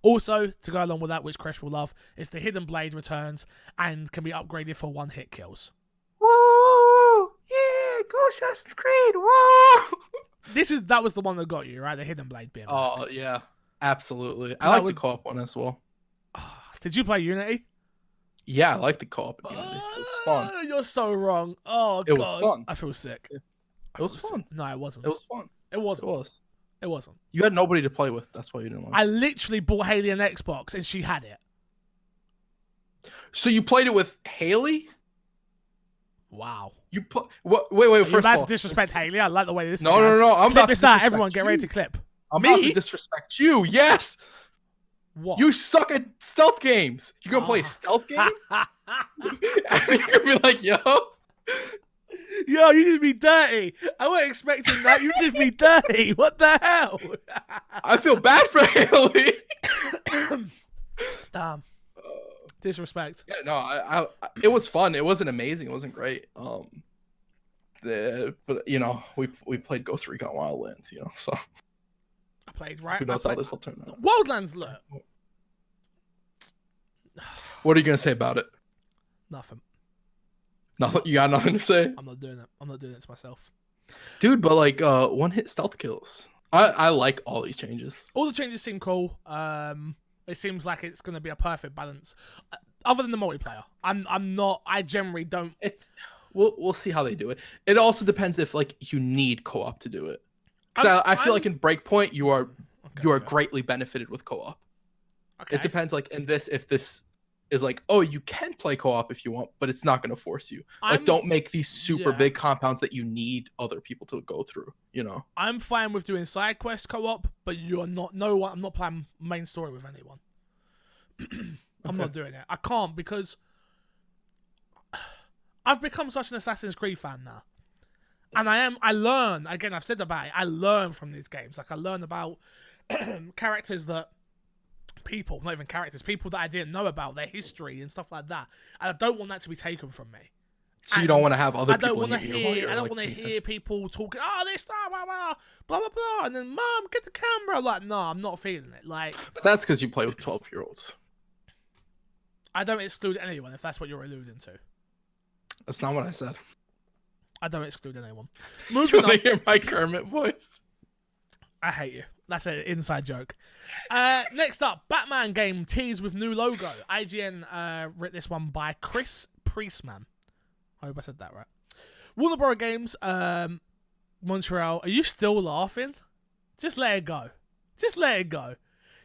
Also, to go along with that, which Kresh will love, is the Hidden Blade returns and can be upgraded for one-hit kills. Whoa! Yeah, go Assassin's Creed! Whoa! That was the one that got you, right? The Hidden Blade bit. Oh, yeah. Absolutely. I like the co-op one as well. Did you play Unity? Yeah, I like the co-op in Unity. It was fun. You're so wrong. Oh, God. It was fun. I feel sick. It was fun. No, it wasn't. It was fun. It wasn't. It was. It wasn't. You had nobody to play with. That's why you didn't like it. I literally bought Haley an Xbox and she had it. So you played it with Haley? Wow. You wait. First of all, to disrespect Haley. I like the way this. No. I'm clip about this to out. disrespect Everyone, get ready to clip. I'm Me? about to disrespect you. Yes. What? You suck at stealth games. You gonna play a stealth game? And you're gonna be like, yo. Yo, you did me dirty. I wasn't expecting that. You did me dirty. What the hell? I feel bad for Haley. Damn. Disrespect. Yeah, no, I it was fun. It wasn't amazing. It wasn't great. But you know, we played Ghost Recon Wildlands. You know, so I played right. Who knows how this will turn out? Wildlands, look. What are you gonna say about it? Nothing. Nothing. You got nothing to say? I'm not doing it. I'm not doing it to myself. Dude, but like one-hit stealth kills. I like all these changes. All the changes seem cool. It seems like it's going to be a perfect balance. Other than the multiplayer, I'm not. I generally don't. We'll see how they do it. It also depends if like you need co-op to do it. Because I feel like in Breakpoint you are greatly benefited with co-op. Okay. It depends like in this if this is like, oh, you can play co-op if you want, but it's not going to force you. Like, don't make these super big compounds that you need other people to go through, you know? I'm fine with doing side quest co-op, but you're not, I'm not playing main story with anyone. I'm not doing it. I can't because I've become such an Assassin's Creed fan now. And I learn, again, I've said about it, I learn from these games. Like, I learn about characters that people, not even characters, people that I didn't know about, their history and stuff like that. And I don't want that to be taken from me. So you don't want to have other people in your ear? I don't want to hear people talking, oh, this, blah, blah, blah, blah, blah, and then, Mom, get the camera. Like, no, I'm not feeling it. Like, but that's because you play with 12-year-olds. I don't exclude anyone if that's what you're alluding to. That's not what I said. I don't exclude anyone. You Moving want on. to hear my Kermit voice? I hate you. That's an inside joke. Next up, Batman game teased with new logo. IGN writ this one by Chris Priestman. I hope I said that right. Warner Bros. Games, Montreal. Are you still laughing? Just let it go. Just let it go.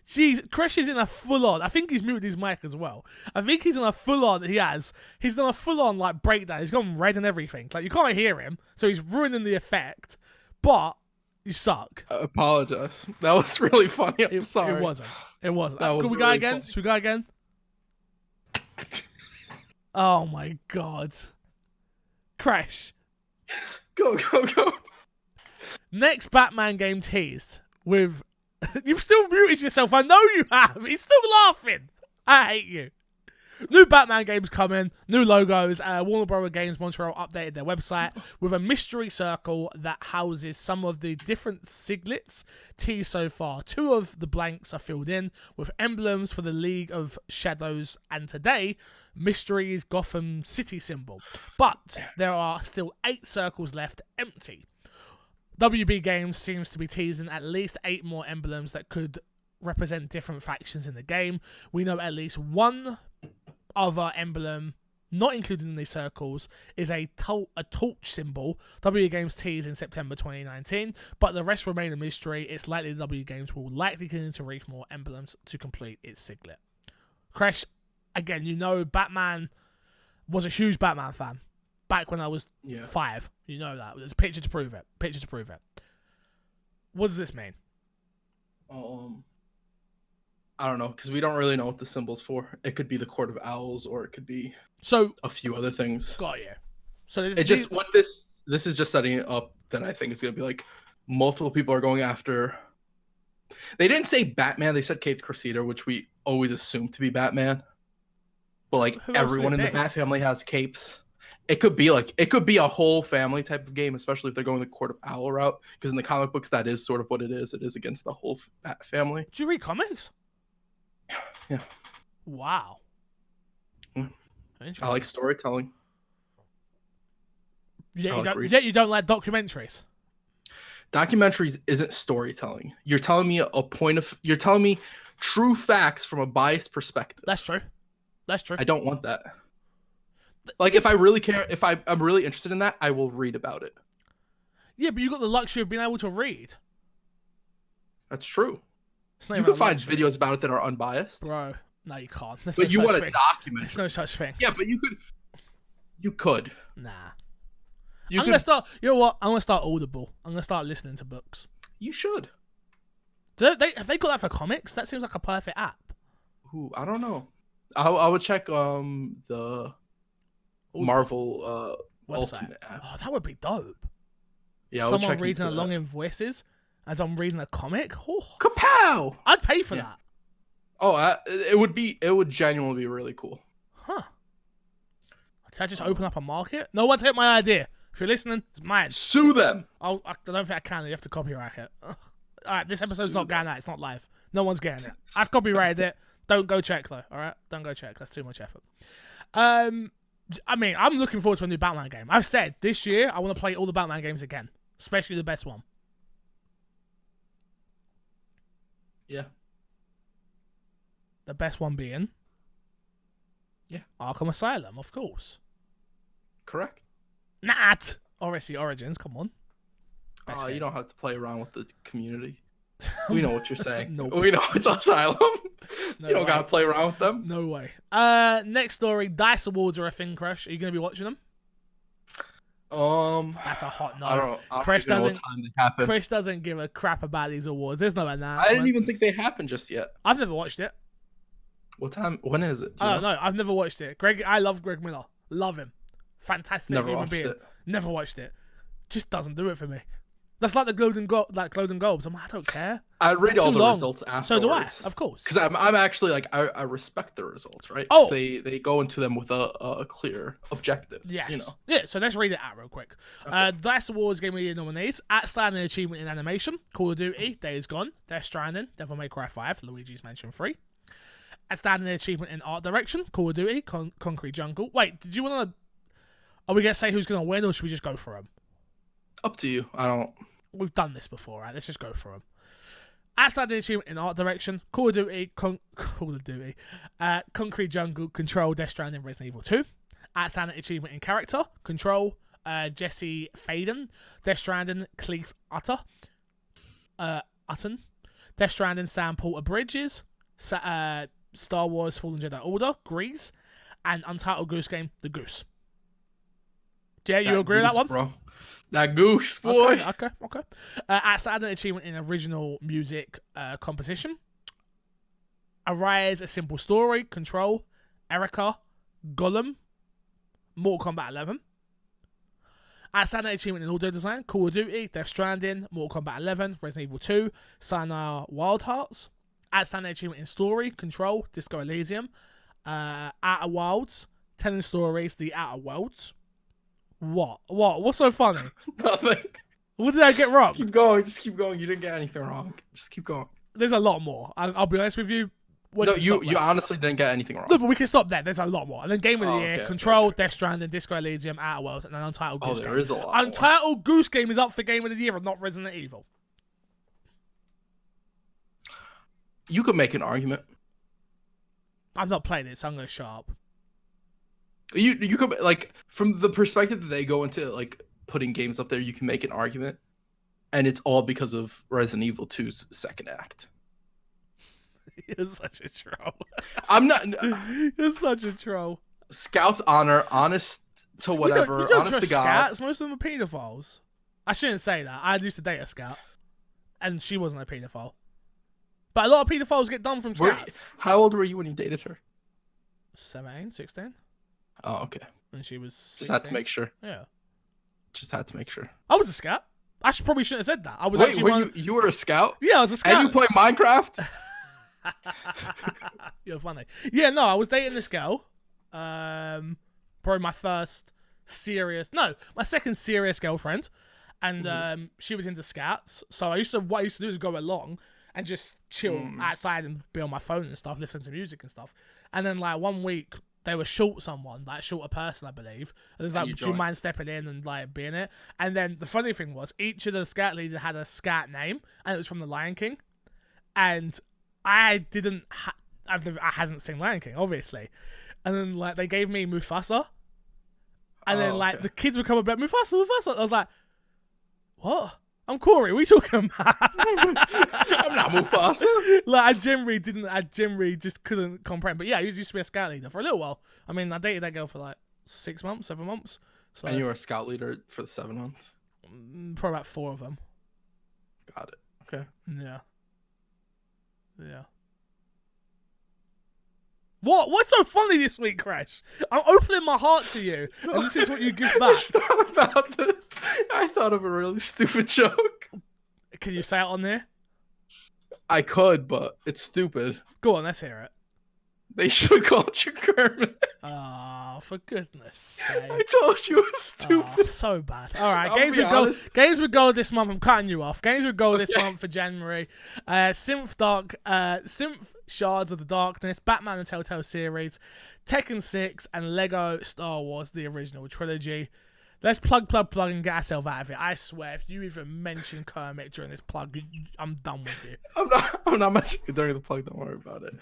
Jeez, Kresh is in a full-on. I think he's muted his mic as well. I think he's on a full-on. He's done a full-on like breakdown. He's gone red and everything. Like you can't hear him, so he's ruining the effect. But you suck. I apologize. That was really funny. I'm sorry. It wasn't. It wasn't. That was Could we really go again? funny. Should we go again? Oh my god. Kresh. Go. Next Batman game teased with... You've still muted yourself. I know you have. He's still laughing. I hate you. New Batman games coming. New logos. Warner Bros. Games Montreal updated their website with a mystery circle that houses some of the different siglets teased so far. 2 of the blanks are filled in with emblems for the League of Shadows, and today, Mystery's Gotham City symbol. But there are still 8 circles left empty. WB Games seems to be teasing at least 8 more emblems that could represent different factions in the game. We know at least one other emblem, not included in these circles, is a torch symbol. WB Games teased in September 2019, but the rest remain a mystery. It's likely WB Games will likely continue to release more emblems to complete its siglet. Kresh, again, you know Batman was a huge Batman fan. Back when I was 5. You know that. There's a picture to prove it. What does this mean? I don't know, because we don't really know what the symbol's for. It could be the Court of Owls, or it could be a few other things. Got you. So this is just setting it up that I think it's gonna be like multiple people are going after. They didn't say Batman. They said Caped Crusader, which we always assume to be Batman. But like everyone in the Bat family has capes. It could be a whole family type of game, especially if they're going the Court of Owl route. Because in the comic books, that is sort of what it is. It is against the whole Bat family. Do you read comics? Yeah. Wow. I like storytelling. Yeah, you don't like documentaries. Documentaries isn't storytelling. You're telling me you're telling me true facts from a biased perspective. That's true. I don't want that. Like, if I really care, if I'm really interested in that, I will read about it. Yeah, but you got the luxury of being able to read. That's true. You can find videos about it that are unbiased. Bro, no, you can't. But you want to document. There's no such thing. Yeah, but you could. Nah. You know what? I'm gonna start Audible. I'm gonna start listening to books. You should. Have they got that for comics? That seems like a perfect app. Ooh, I don't know. I would check the Marvel Ultimate app. Oh, that would be dope. Yeah, someone reading along in voices as I'm reading a comic. Oh, kapow! I'd pay for that. Oh, it would genuinely be really cool. Huh? Did I just open up a market? No one take my idea. If you're listening, it's mine. Sue them. I don't think I can. You have to copyright it. All right, this episode's not going out. It's not live. No one's getting it. I've copyrighted it. Don't go check though. All right, don't go check. That's too much effort. I mean, I'm looking forward to a new Batman game. I've said this year I want to play all the Batman games again, especially the best one. Yeah. The best one being? Yeah. Arkham Asylum, of course. Correct. Not Odyssey Origins, come on. Oh, you don't have to play around with the community. We know what you're saying. Nope. We know it's Asylum. No you don't way. gotta play around with them. No way. Next story, DICE Awards are a thing, Kresh. Are you gonna be watching them? That's a hot no. I don't Kresh know what time they happen. Kresh doesn't give a crap about these awards. There's no announcements. I didn't even think they happened just yet. I've never watched it. What time? When is it? I don't know. I've never watched it. I love Greg Miller. Love him. Fantastic human being. Never watched it. Just doesn't do it for me. That's like the Golden Globes. I don't care. I read all the results afterwards. So do I, of course. Because I'm actually like I respect the results, right? Oh, they go into them with a clear objective. Yes. You know. Yeah. So let's read it out real quick. Okay. DICE Awards Game of the Year nominees: Outstanding Achievement in Animation, Call of Duty, Days Gone, Death Stranding, Devil May Cry 5, Luigi's Mansion 3. Outstanding Achievement in Art Direction, Call of Duty, Concrete Jungle. Wait, did you want to? Are we going to say who's going to win, or should we just go for them? Up to you. I don't. We've done this before, right? Let's just go for them. Outstanding achievement in art direction: Call of Duty, Concrete Jungle, Control, Death Stranding, Resident Evil 2. Outstanding achievement in character: Control, Jesse Faden, Death Stranding, Cleve Utton, Death Stranding, Sam Porter Bridges, Star Wars Fallen Jedi Order, Grease, and Untitled Goose Game, The Goose. Yeah, you agree with that one? Bro. That Goose, boy. Okay. Outstanding achievement in original music composition: Arise, A Simple Story, Control, Erica, Gollum, Mortal Kombat 11. Outstanding achievement in audio design: Call of Duty, Death Stranding, Mortal Kombat 11, Resident Evil 2, Sayonara Wild Hearts. Outstanding achievement in story: Control, Disco Elysium, Outer Wilds, Telling Stories, The Outer Worlds. What? What's so funny? Nothing. What did I get wrong? Just keep going. You didn't get anything wrong. Just keep going. There's a lot more. I'll be honest with you. No, you honestly didn't get anything wrong. No, but we can stop there. There's a lot more. And then Game of the Year: okay, Control, okay. Death Stranding, Disco Elysium, Outer Worlds, and then Untitled Goose Game. There is a lot. Untitled Goose Game is up for Game of the Year and not Resident Evil. You could make an argument. I've not played it, so I'm going to shut up. You could, like, from the perspective that they go into, like, putting games up there, you can make an argument, and it's all because of Resident Evil 2's second act. You're such a troll. I'm not. You're such a troll. Scouts honor, honest to whatever, you don't honest to trust God. Scouts. Most of them are pedophiles. I shouldn't say that. I used to date a scout, and she wasn't a pedophile. But a lot of pedophiles get done from scouts. How old were you when you dated her? 17, 16. Oh, okay. And she was 16. Just had to make sure. Yeah. Just had to make sure. I was a scout. I probably shouldn't have said that. I was you were a scout? Yeah, I was a scout. And you play Minecraft? You're funny. Yeah, no, I was dating this girl. Probably my second serious girlfriend. And she was into scouts. So what I used to do is go along and just chill outside and be on my phone and stuff, listen to music and stuff. And then, like, one week, they were short a person, I believe. And it was like, do you mind stepping in and, like, being it? And then the funny thing was, each of the scout leaders had a scout name, and it was from The Lion King. And I hadn't seen Lion King, obviously. And then, like, they gave me Mufasa. And then, like, the kids would come up and be like, Mufasa. I was like, what? I'm Corey. What are you talking about? I'm not Mufasa. Like, I generally just couldn't comprehend. But yeah, I used to be a scout leader for a little while. I mean, I dated that girl for like 6 months, 7 months. So, and you were a scout leader for the 7 months? Probably about 4 of them. Got it. Okay. Yeah. What's so funny this week, Kresh? I'm opening my heart to you, and this is what you give back. It's not about this. I thought of a really stupid joke. Can you say it on there? I could, but it's stupid. Go on, let's hear it. They should have called you Kermit. Oh, for goodness sake. I told you it was stupid. Oh, so bad. All right, games with gold this month. I'm cutting you off. Games with gold this month for January. Synth Shards of the Darkness, Batman and Telltale series, Tekken 6, and Lego Star Wars, the original trilogy. Let's plug, and get ourselves out of it. I swear, if you even mention Kermit during this plug, I'm done with you. I'm not mentioning it during the plug. Don't worry about it.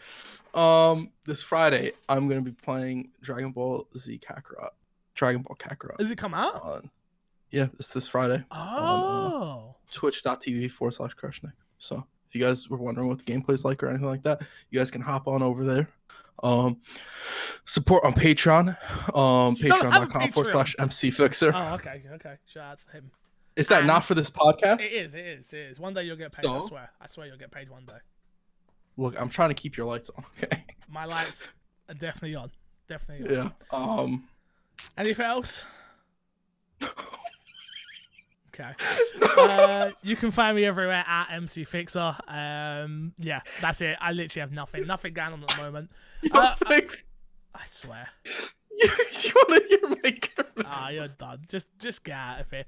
This Friday, I'm gonna be playing Dragon Ball Z Kakarot. Dragon Ball Kakarot. Does it come out? Yeah, it's this Friday. Oh. On twitch.tv/Kreshnik. So if you guys were wondering what the gameplay's like or anything like that, you guys can hop on over there. Support on Patreon. Patreon.com/MC Fixer. Oh, okay. Shout out to him. Is that not for this podcast? It is. One day you'll get paid. No? I swear you'll get paid one day. Look, I'm trying to keep your lights on. Okay. My lights are definitely on. Yeah. Anything else? Okay. You can find me everywhere at MC Fixer. Yeah, that's it. I literally have nothing going on at the moment. I swear. You want to hear my camera? You're done. Just get out of here.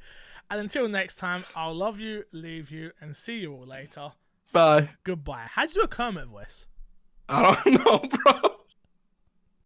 And until next time, I'll love you, leave you, and see you all later. Bye. Goodbye. How'd you do a Kermit voice? I don't know, bro.